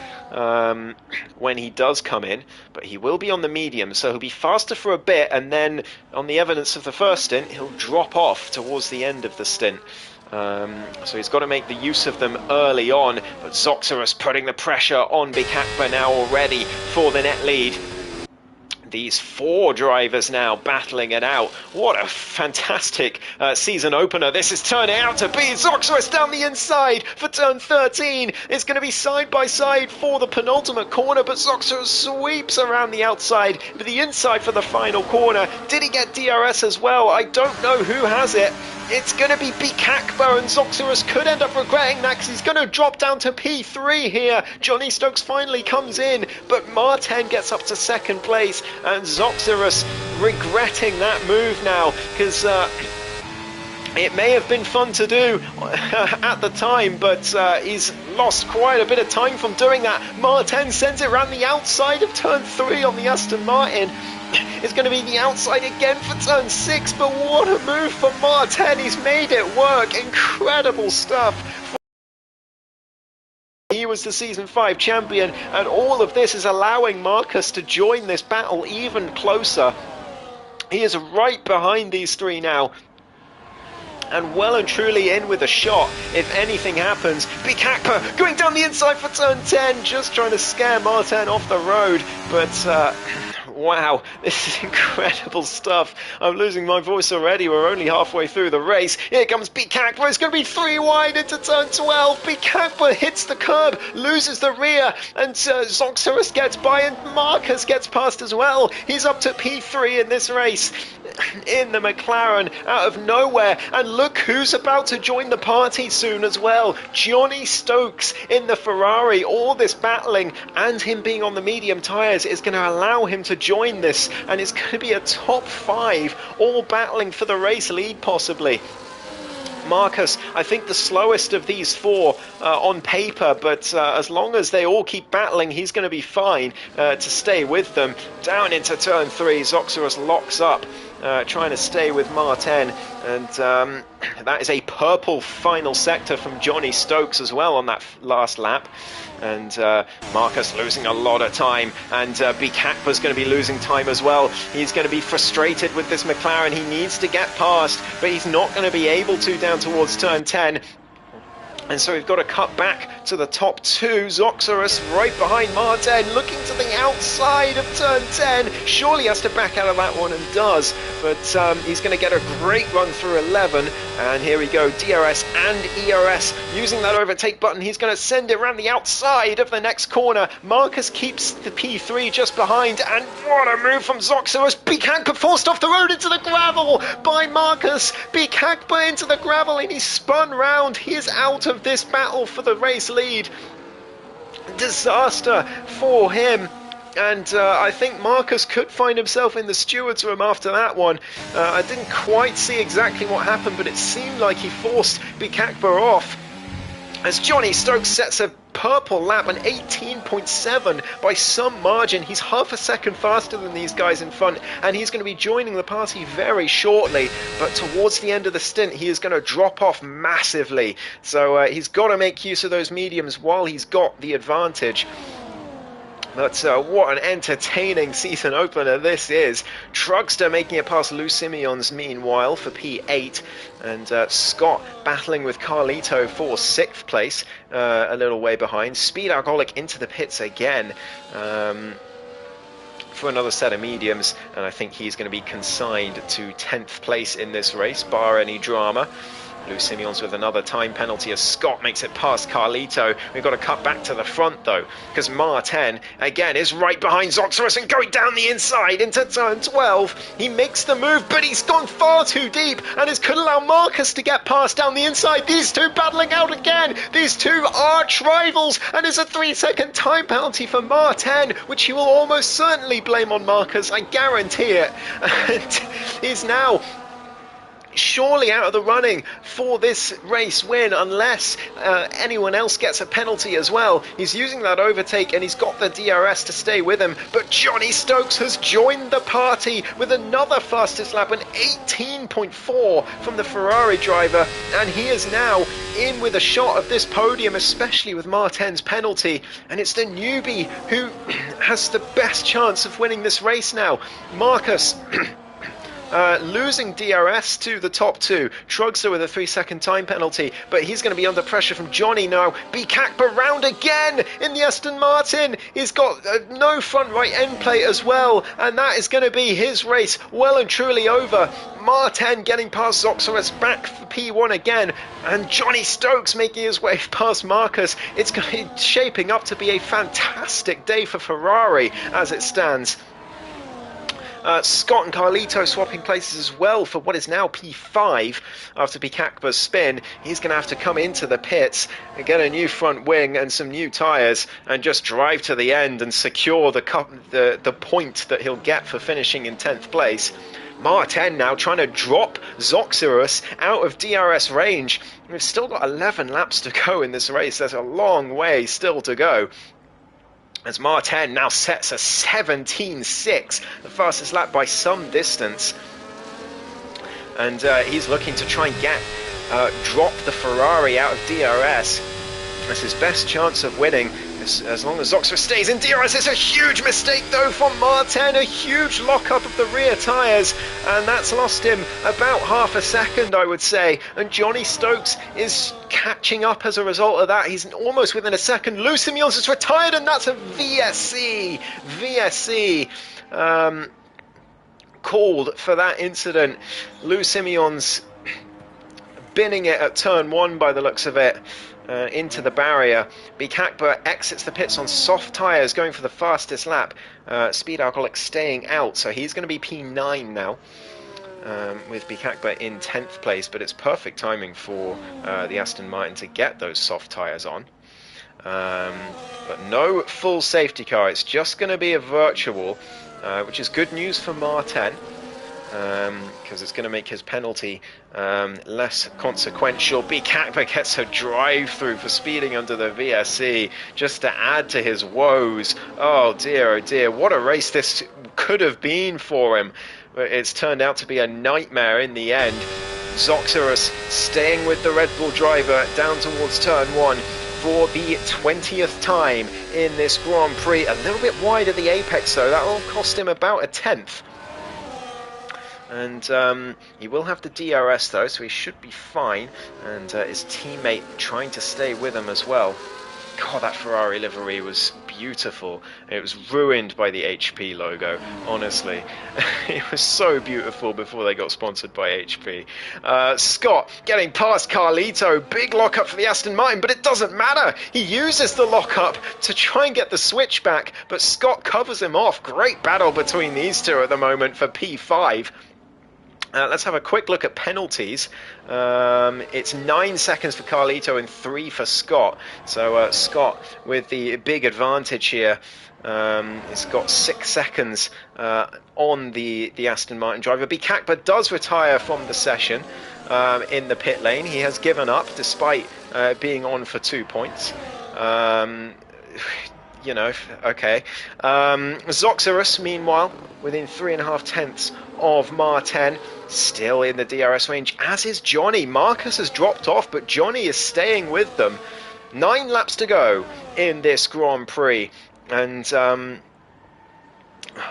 when he does come in, but he will be on the medium, so he'll be faster for a bit, and then on the evidence of the first stint, he'll drop off towards the end of the stint. So he's got to make the use of them early on, but Zoxerus putting the pressure on Bikakpa now already for the net lead. These 4 drivers now battling it out. What a fantastic season opener this is turning out to be. Zoxerus down the inside for turn 13. It's going to be side by side for the penultimate corner, but Zoxerus sweeps around the outside to the inside for the final corner. Did he get DRS as well? I don't know who has it. It's going to be Bikakpa, and Zoxerus could end up regretting that, because he's going to drop down to P3 here. Johnny Stokes finally comes in, but Martin gets up to second place, and Zoxerus regretting that move now, because it may have been fun to do at the time, but he's lost quite a bit of time from doing that. Martin sends it around the outside of turn 3 on the Aston Martin. It's going to be the outside again for turn 6, but what a move for Martin. He's made it work. Incredible stuff. He was the Season 5 champion, and all of this is allowing Marcus to join this battle even closer. He is right behind these 3 now, and well and truly in with a shot if anything happens. Bikakpa going down the inside for turn 10, just trying to scare Martin off the road, but wow, this is incredible stuff. I'm losing my voice already. We're only halfway through the race. Here comes Bikakpa. It's going to be 3 wide into turn 12. Bikakpa hits the curb, loses the rear, and Zoxerus gets by, and Marcus gets past as well. He's up to P3 in this race. in the McLaren out of nowhere, and look who's about to join the party soon as well. Johnny Stokes in the Ferrari. All this battling and him being on the medium tyres is going to allow him to join this, and it's going to be a top 5 all battling for the race lead possibly. Marcus, I think the slowest of these 4 on paper, but as long as they all keep battling, he's going to be fine to stay with them. Down into turn 3, Zoxerus locks up, trying to stay with Martin, and that is a purple final sector from Johnny Stokes as well on that last lap. And Marcus losing a lot of time, and Bikakpa's going to be losing time as well. He's going to be frustrated with this McLaren. He needs to get past, but he's not going to be able to down towards turn 10. And so we've got to cut back to the top 2. Zoxerus right behind Martin, looking to the outside of turn 10. Surely has to back out of that one, and does. But he's going to get a great run through 11. And here we go, DRS and ERS using that overtake button. He's going to send it around the outside of the next corner. Marcus keeps the P3 just behind. And what a move from Zoxerus. Bikakpa forced off the road into the gravel by Marcus. Bikakpa into the gravel, and he's spun round. He is out of this battle for the race lead. Disaster for him. And I think Marcus could find himself in the steward's room after that one. I didn't quite see exactly what happened, but it seemed like he forced Bikakpa off. As Johnny Stokes sets a purple lap, an 18.7 by some margin. He's half a second faster than these guys in front, and he's going to be joining the party very shortly. But towards the end of the stint, he is going to drop off massively. So he's got to make use of those mediums while he's got the advantage. But what an entertaining season opener this is. Trugster making it past Lou Simeons meanwhile for P8. And Scott battling with Carlito for 6th place, a little way behind. Speed Alcoholic into the pits again for another set of mediums. And I think he's going to be consigned to 10th place in this race, bar any drama. Lou Simeons with another time penalty as Scott makes it past Carlito. We've got to cut back to the front though, because Martin again is right behind Zoxerus and going down the inside into turn 12. He makes the move, but he's gone far too deep, and it could allow Marcus to get past down the inside. These two battling out again. These two arch rivals, and it's a 3-second time penalty for Martin, which he will almost certainly blame on Marcus. I guarantee it. And he's now surely out of the running for this race win, unless anyone else gets a penalty as well. He's using that overtake, and he's got the DRS to stay with him. But Johnny Stokes has joined the party with another fastest lap, an 18.4 from the Ferrari driver, and he is now in with a shot of this podium, especially with Martin's penalty. And it's the newbie who has the best chance of winning this race now. Marcus losing DRS to the top 2. Trugster with a 3-second time penalty, but he's going to be under pressure from Johnny now. Bikakpa round again in the Aston Martin. He's got no front right end plate as well, and that is going to be his race well and truly over. Martin getting past Zoxerus, back for P1 again, and Johnny Stokes making his way past Marcus. It's going to be shaping up to be a fantastic day for Ferrari as it stands. Scott and Carlito swapping places as well for what is now P5 after Bikakpa's spin. He's going to have to come into the pits and get a new front wing and some new tyres and just drive to the end and secure the point that he'll get for finishing in 10th place. Martin now trying to drop Zoxerus out of DRS range. We've still got 11 laps to go in this race. There's a long way still to go, as Martin now sets a 17.6, the fastest lap by some distance. And he's looking to try and drop the Ferrari out of DRS. That's his best chance of winning, as long as Zoxerus stays in DRS. It's a huge mistake though from Martin, a huge lockup of the rear tyres, and that's lost him about half a second, I would say. And Johnny Stokes is catching up as a result of that. He's almost within a second. Lou Simeons has retired, and that's a VSC. Called for that incident. Lou Simeons binning it at turn 1 by the looks of it. Into the barrier. Bikakpa exits the pits on soft tyres, going for the fastest lap. Speed Alcoholic staying out, so he's going to be P9 now. with Bikakba in 10th place, but it's perfect timing for the Aston Martin to get those soft tyres on. But no full safety car, it's just going to be a virtual, which is good news for Martin, because it's going to make his penalty less consequential. Bikakba gets a drive-through for speeding under the VSC, just to add to his woes. Oh dear, what a race this could have been for him. It's turned out to be a nightmare in the end. Zoxerus staying with the Red Bull driver down towards turn 1 for the 20th time in this Grand Prix. A little bit wide at the apex though, that will cost him about a 10th. And he will have the DRS though, so he should be fine. And his teammate trying to stay with him as well. God, that Ferrari livery was beautiful. It was ruined by the HP logo, honestly. It was so beautiful before they got sponsored by HP. Scott getting past Carlito. Big lockup for the Aston Martin, but it doesn't matter. He uses the lockup to try and get the switch back, but Scott covers him off. Great battle between these two at the moment for P5. Let's have a quick look at penalties. It's 9 seconds for Carlito and 3 for Scott. So Scott with the big advantage here. He's got 6 seconds on the Aston Martin driver. Bikakba does retire from the session in the pit lane. He has given up despite being on for 2 points. You know, okay. Zoxerus, meanwhile, within 3.5 tenths of Martin, still in the DRS range, as is Johnny. Marcus has dropped off, but Johnny is staying with them. 9 laps to go in this Grand Prix, and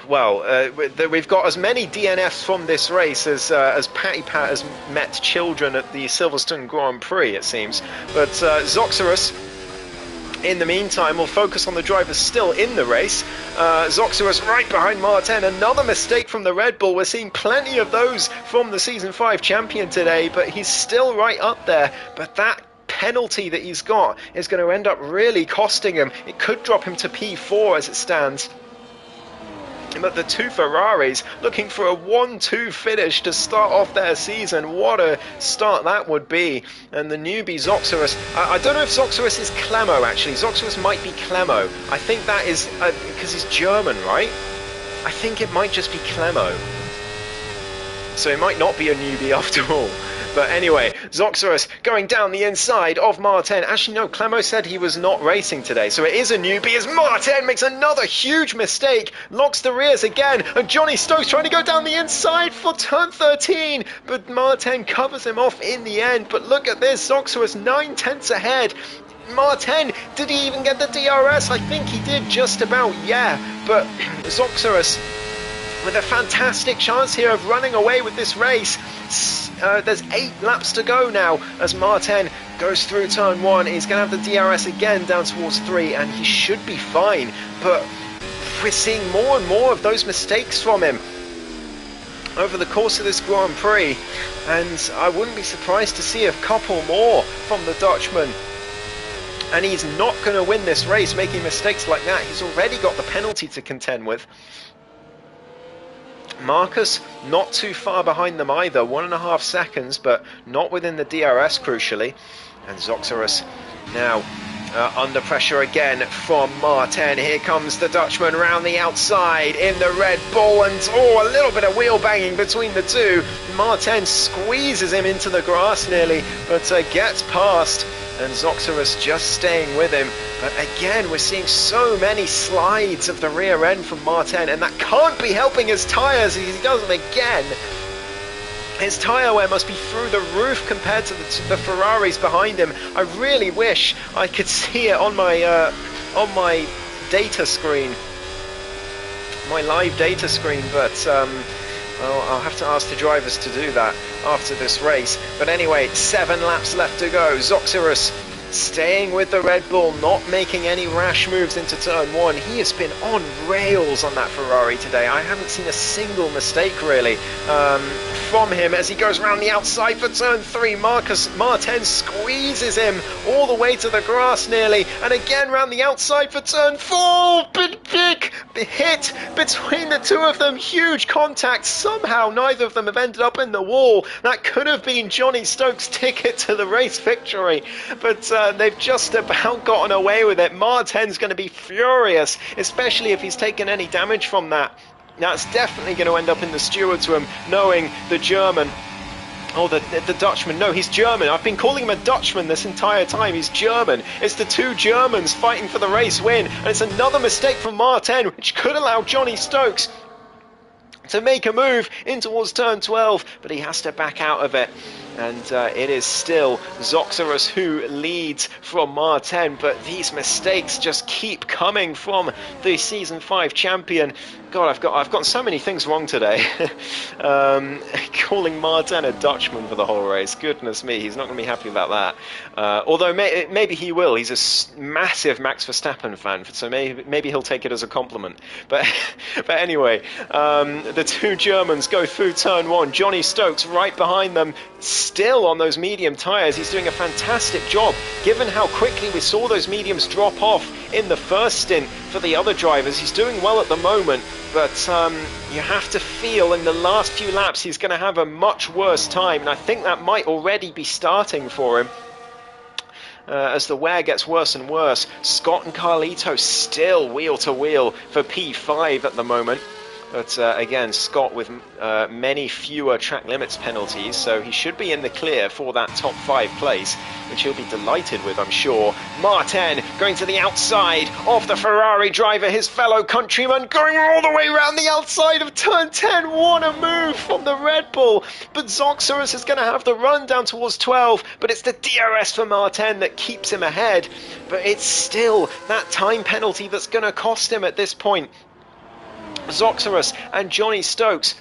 we've got as many DNFs from this race as Patty Pat has met children at the Silverstone Grand Prix, it seems. But Zoxerus, in the meantime, we'll focus on the drivers still in the race. Zoxerus right behind Martin. Another mistake from the Red Bull. We're seeing plenty of those from the Season 5 champion today, but he's still right up there. But that penalty that he's got is going to end up really costing him. It could drop him to P4 as it stands. But the two Ferraris looking for a 1-2 finish to start off their season. What a start that would be. And the newbie Zoxerus, I don't know if Zoxerus is Clemo actually. Zoxerus might be Clemo. I think that is because he's German, right? I think it might just be Clemo. So it might not be a newbie after all. But anyway, Zoxerus going down the inside of Martin. Actually, no, Clemo said he was not racing today, so it is a newbie as Martin makes another huge mistake, locks the rears again, and Johnny Stokes trying to go down the inside for turn 13, but Martin covers him off in the end. But look at this, Zoxerus 9 tenths ahead. Martin, did he even get the DRS? I think he did just about, yeah, but Zoxerus with a fantastic chance here of running away with this race. There's 8 laps to go now as Martin goes through turn 1. He's going to have the DRS again down towards 3, and he should be fine. But we're seeing more and more of those mistakes from him over the course of this Grand Prix, and I wouldn't be surprised to see a couple more from the Dutchman. And he's not going to win this race making mistakes like that. He's already got the penalty to contend with. Marcus not too far behind them either, 1.5 seconds, but not within the DRS crucially. And Zoxerus now under pressure again from Martin. Here comes the Dutchman round the outside in the Red Bull, and a little bit of wheel banging between the two. Martin squeezes him into the grass nearly, but gets past, and Zoxerus just staying with him. But again, we're seeing so many slides of the rear end from Martin, and that can't be helping his tyres. He does them again. His tyre wear must be through the roof compared to the Ferraris behind him. I really wish I could see it on my data screen, my live data screen, but well, I'll have to ask the drivers to do that after this race. But anyway, 7 laps left to go. Zoxerus staying with the Red Bull, not making any rash moves into turn 1. He has been on rails on that Ferrari today. I haven't seen a single mistake really from him as he goes around the outside for turn 3. Martin squeezes him all the way to the grass nearly, and again round the outside for turn 4. Big quick hit between the two of them, huge contact. Somehow neither of them have ended up in the wall. That could have been Johnny Stokes' ticket to the race victory, but they've just about gotten away with it. Martin's going to be furious, especially if he's taken any damage from that. That's definitely going to end up in the steward's room, knowing the German. Oh, the Dutchman. No, he's German. I've been calling him a Dutchman this entire time. He's German. It's the two Germans fighting for the race win. And it's another mistake from Martin, which could allow Johnny Stokes to make a move in towards turn 12. But he has to back out of it. And it is still Zoxerus who leads from Martin. But these mistakes just keep coming from the Season 5 champion. God, I've gotten so many things wrong today. Calling Martin a Dutchman for the whole race. Goodness me, he's not going to be happy about that. Although maybe he will. He's a massive Max Verstappen fan, so maybe he'll take it as a compliment. But anyway, the two Germans go through turn 1. Johnny Stokes right behind them, still on those medium tyres. He's doing a fantastic job, given how quickly we saw those mediums drop off in the first stint for the other drivers. He's doing well at the moment, but you have to feel in the last few laps he's going to have a much worse time, and I think that might already be starting for him. As the wear gets worse and worse. Scott and Carlito still wheel to wheel for P5 at the moment. But again, Scott with many fewer track limits penalties, so he should be in the clear for that top 5 place, which he'll be delighted with, I'm sure. Martin going to the outside of the Ferrari driver, his fellow countryman, going all the way around the outside of turn 10. What a move from the Red Bull. But Zoxerus is going to have the run down towards 12, but it's the DRS for Martin that keeps him ahead. But it's still that time penalty that's going to cost him at this point. Zoxerus and Johnny Stokes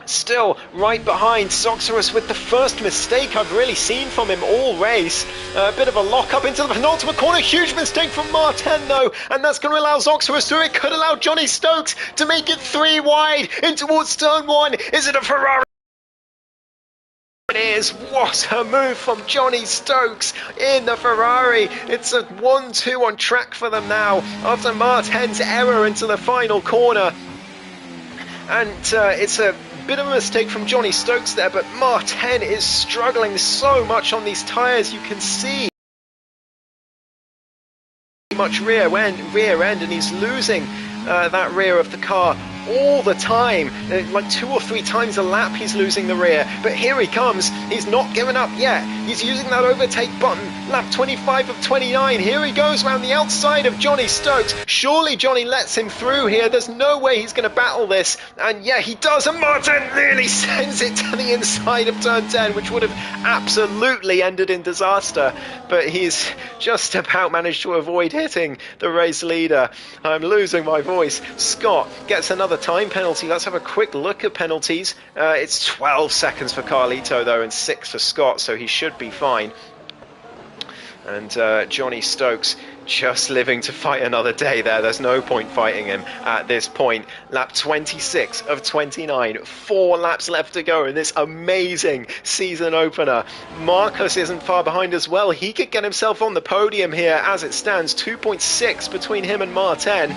still right behind. Zoxerus with the first mistake I've really seen from him all race. A bit of a lock up into the penultimate corner. Huge mistake from Martin though, and that's going to allow Zoxerus through. It could allow Johnny Stokes to make it 3 wide in towards turn 1. Is it a Ferrari? It is. What a move from Johnny Stokes in the Ferrari. It's a 1-2 on track for them now after Martin's error into the final corner. And it's a bit of a mistake from Johnny Stokes there, but Martin is struggling so much on these tyres. You can see much rear end, and he's losing that rear of the car all the time. Like 2 or 3 times a lap he's losing the rear, but here he comes. He's not given up yet. He's using that overtake button. Lap 25 of 29. Here he goes around the outside of Johnny Stokes. Surely Johnny lets him through here. There's no way he's going to battle this, and yeah, he does, and Martin really sends it to the inside of turn 10, which would have absolutely ended in disaster, but he's just about managed to avoid hitting the race leader. I'm losing my voice. Scott gets another time penalty. Let's have a quick look at penalties. It's 12 seconds for Carlito though, and 6 for Scott, so he should be fine. And Johnny Stokes just living to fight another day there. There's no point fighting him at this point. Lap 26 of 29. 4 laps left to go in this amazing season opener. Marcus isn't far behind as well. He could get himself on the podium here as it stands. 2.6 between him and Martin.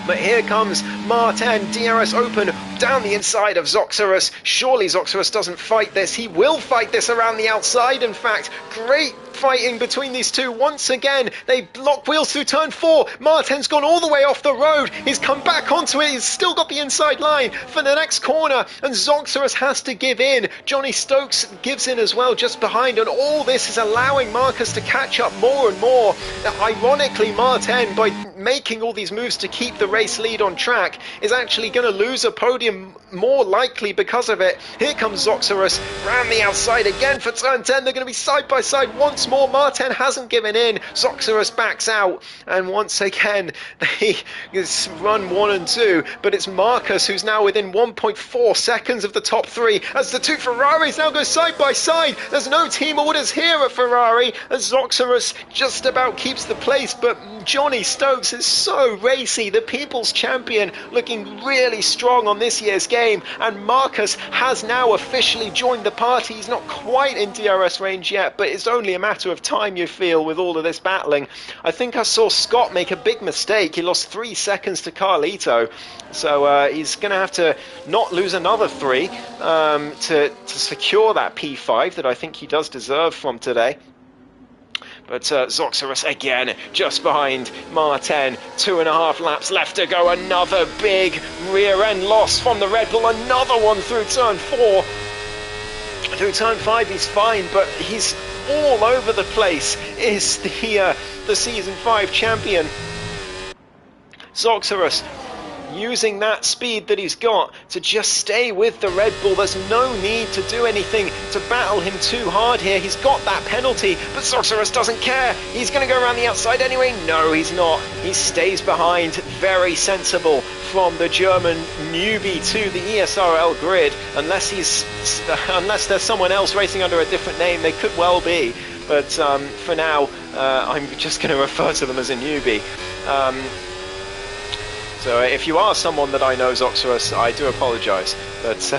But here comes Martin, DRS open, down the inside of Zoxerus. Surely Zoxerus doesn't fight this. He will fight this around the outside, in fact. Great fighting between these two. Once again, they lock wheels through turn 4. Martin's gone all the way off the road. He's come back onto it. He's still got the inside line for the next corner, and Zoxerus has to give in. Johnny Stokes gives in as well just behind, and all this is allowing Marcus to catch up more and more. Ironically, Martin, by making all these moves to keep the race lead on track, is actually going to lose a podium more likely because of it. Here comes Zoxerus round the outside again for turn 10. They're going to be side by side once more. Martin hasn't given in. Zoxerus backs out, and once again they run 1 and 2, but it's Marcus who's now within 1.4 seconds of the top 3 as the two Ferraris now go side by side. There's no team orders here at Ferrari as Zoxerus just about keeps the place, but Johnny Stokes This is so racy. The People's Champion looking really strong on this year's game, and Marcus has now officially joined the party. He's not quite in DRS range yet, but it's only a matter of time, you feel, with all of this battling. I think I saw Scott make a big mistake. He lost 3 seconds to Carlito, so he's going to have to not lose another 3 to secure that P5 that I think he does deserve from today. But Zoxerus again, just behind Martin. 2.5 laps left to go. Another big rear end loss from the Red Bull. Another one through turn 4. Through turn 5 he's fine, but he's all over the place. Is the Season 5 champion. Zoxerus using that speed that he's got to just stay with the Red Bull. There's no need to do anything to battle him too hard here. He's got that penalty, but Zoxerus doesn't care. He's going to go around the outside anyway. No, he's not. He stays behind. Very sensible from the German newbie to the ESRL grid. Unless there's someone else racing under a different name, they could well be. But for now, I'm just going to refer to them as a newbie. So if you are someone that I know, Zoxerus, I do apologise. But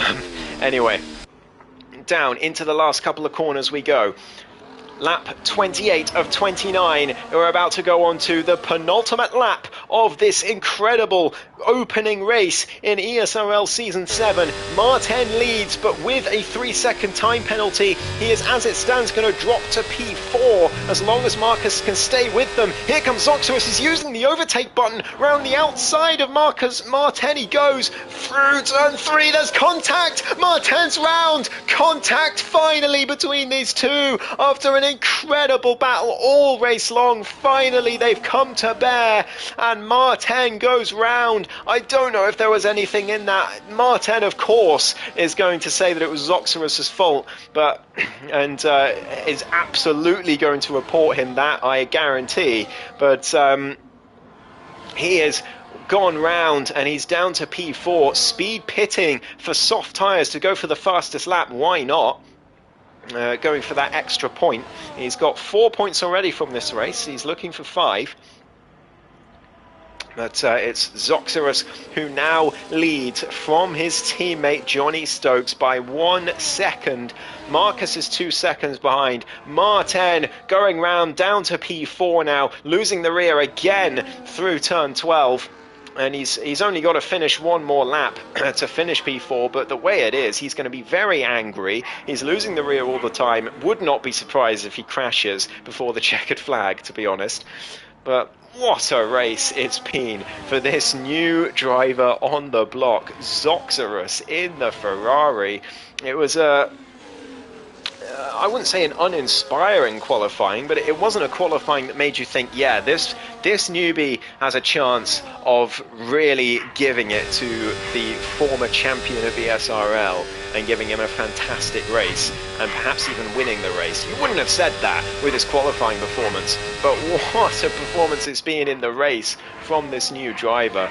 anyway, down into the last couple of corners we go. Lap 28 of 29. We're about to go on to the penultimate lap of this incredible opening race in ESRL Season 7. Martin leads, but with a 3-second time penalty, he is, as it stands, going to drop to P4 as long as Marcus can stay with them. Here comes Zoxerus. He's using the overtake button round the outside of Marcus. Martin, he goes through turn 3. There's contact. Martin's round. Contact finally between these two after an incredible battle all race long. Finally, they've come to bear, and Martin goes round. I don't know if there was anything in that. Martin, of course, is going to say that it was Zoxerus' fault, but and is absolutely going to report him that, I guarantee. But he has gone round and he's down to P4. Speed pitting for soft tyres to go for the fastest lap. Why not? Going for that extra point. He's got 4 points already from this race. He's looking for 5. But it's Zoxerus who now leads from his teammate Johnny Stokes by 1 second. Marcus is 2 seconds behind. Martin going round down to P4 now, losing the rear again through turn 12. And he's only got to finish one more lap to finish P4, but the way it is, he's going to be very angry. He's losing the rear all the time. Would not be surprised if he crashes before the checkered flag, to be honest. But what a race it's been for this new driver on the block, Zoxerus in the Ferrari. It was I wouldn't say an uninspiring qualifying, but it wasn't a qualifying that made you think, yeah, this newbie has a chance of really giving it to the former champion of the ESRL and giving him a fantastic race and perhaps even winning the race. You wouldn't have said that with his qualifying performance, but what a performance it's been in the race from this new driver.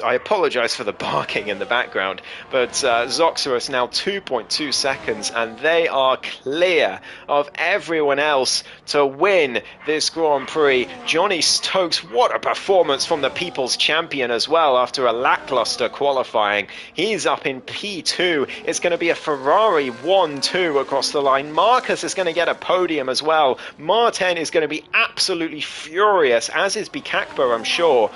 I apologise for the barking in the background, but Zoxerus now 2.2 seconds, and they are clear of everyone else to win this Grand Prix. Johnny Stokes, what a performance from the People's Champion as well after a lackluster qualifying. He's up in P2. It's going to be a Ferrari 1-2 across the line. Marcus is going to get a podium as well. Martin is going to be absolutely furious, as is Bikakba, I'm sure.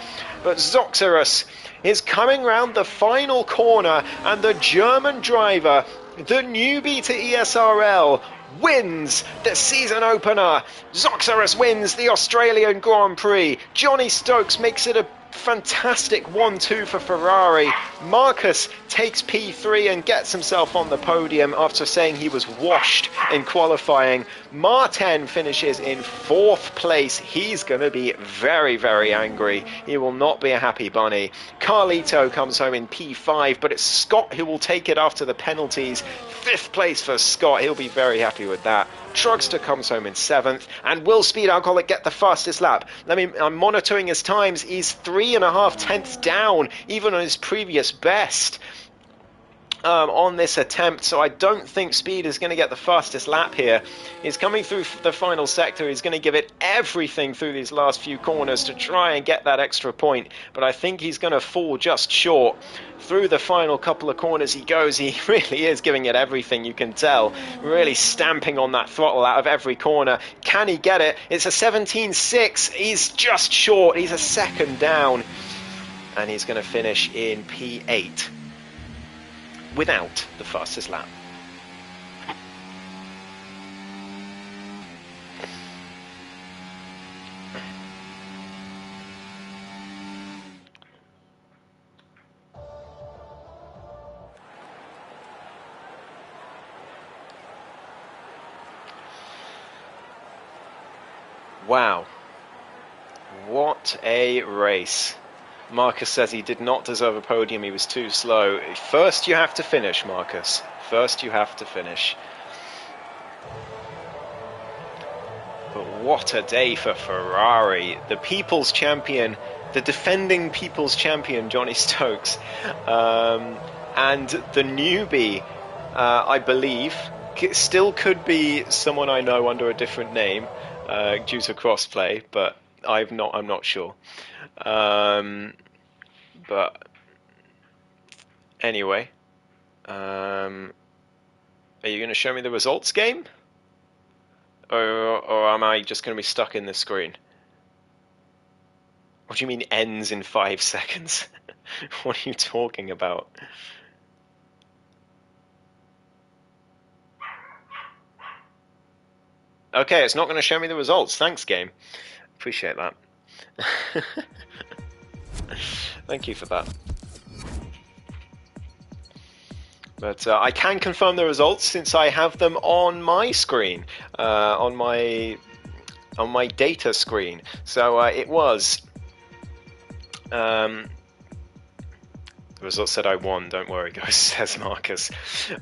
But Zoxerus is coming round the final corner, and the German driver, the newbie to ESRL, wins the season opener. Zoxerus wins the Australian Grand Prix. Johnny Stokes makes it a fantastic 1-2 for Ferrari. Marcus takes P3 and gets himself on the podium after saying he was washed in qualifying. Martin finishes in 4th place. He's going to be very, very angry. He will not be a happy bunny. Carlito comes home in P5, but it's Scott who will take it after the penalties. 5th place for Scott. He'll be very happy with that. Trugster comes home in 7th, and will Speed Alcoholic get the fastest lap? I'm monitoring his times. He's 3.5 tenths down, even on his previous best. on this attempt, so I don't think Speed is going to get the fastest lap here. He's coming through the final sector. He's going to give it everything through these last few corners to try and get that extra point, but I think he's going to fall just short. Through the final couple of corners he goes. He really is giving it everything, you can tell. Really stamping on that throttle out of every corner. Can he get it? It's a 17.6. He's just short. He's a second down, and he's going to finish in P8. Without the fastest lap. Wow. What a race. Marcus says he did not deserve a podium, he was too slow. First you have to finish, Marcus. First you have to finish. But what a day for Ferrari. The people's champion, the defending people's champion, Johnny Stokes. And the newbie, I believe, still could be someone I know under a different name due to crossplay, but I'm not sure. But anyway, are you going to show me the results, game? Or am I just going to be stuck in the screen? What do you mean ends in 5 seconds? What are you talking about? Okay, it's not going to show me the results. Thanks, game. Appreciate that. Thank you for that. But I can confirm the results since I have them on my screen, on my data screen. So it was. The results said I won. Don't worry, guys, says Marcus.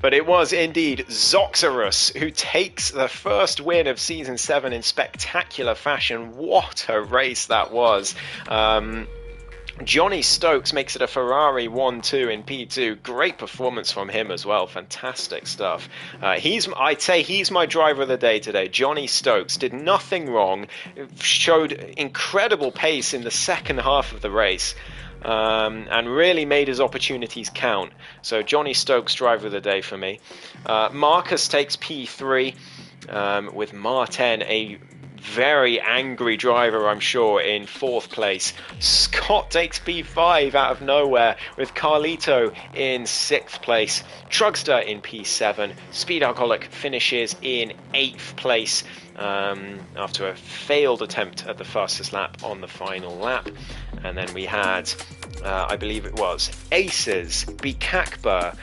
But it was indeed Zoxerus who takes the first win of Season 7 in spectacular fashion. What a race that was. Johnny Stokes makes it a Ferrari 1-2 in P2. Great performance from him as well. Fantastic stuff. I'd say he's my driver of the day today. Johnny Stokes did nothing wrong. Showed incredible pace in the second half of the race. And really made his opportunities count. So Johnny Stokes, driver of the day for me. Marcus takes P3 with Martin, a very angry driver, I'm sure, in 4th place. Scott takes P5 out of nowhere with Carlito in 6th place. Trugster in P7. Speed Alcoholic finishes in 8th place after a failed attempt at the fastest lap on the final lap. And then we had, I believe it was, Aces, Bikakba,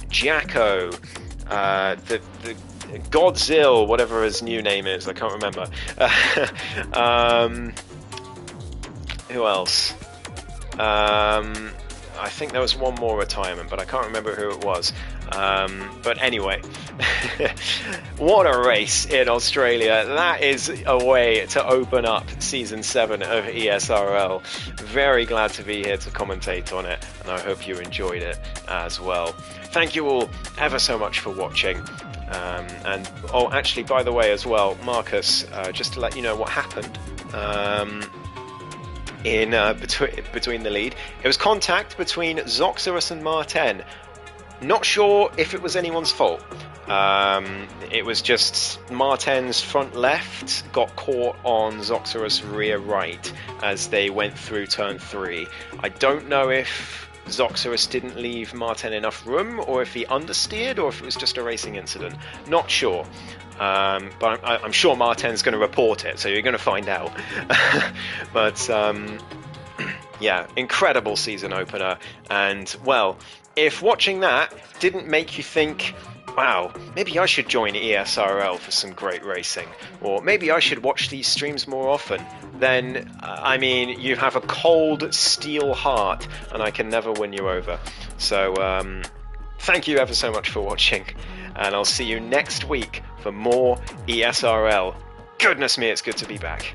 Jacko, the Godzilla, whatever his new name is, I can't remember. Who else? I think there was one more retirement, but I can't remember who it was. But anyway, what a race in Australia. That is a way to open up Season 7 of ESRL. Very glad to be here to commentate on it, and I hope you enjoyed it as well. Thank you all ever so much for watching. And oh, actually, by the way, as well, Marcus, just to let you know what happened in between the lead. It was contact between Zoxerus and Martin. Not sure if it was anyone's fault. It was just Martin's front left got caught on Zoxerus' rear right as they went through turn 3. I don't know if Zoxerus didn't leave Martin enough room, or if he understeered, or if it was just a racing incident. Not sure. But I'm sure Martin's going to report it, so you're going to find out. But yeah, incredible season opener. And well, if watching that didn't make you think, wow, maybe I should join ESRL for some great racing, or maybe I should watch these streams more often, then, I mean, you have a cold steel heart, and I can never win you over. So, thank you ever so much for watching, and I'll see you next week for more ESRL. Goodness me, it's good to be back.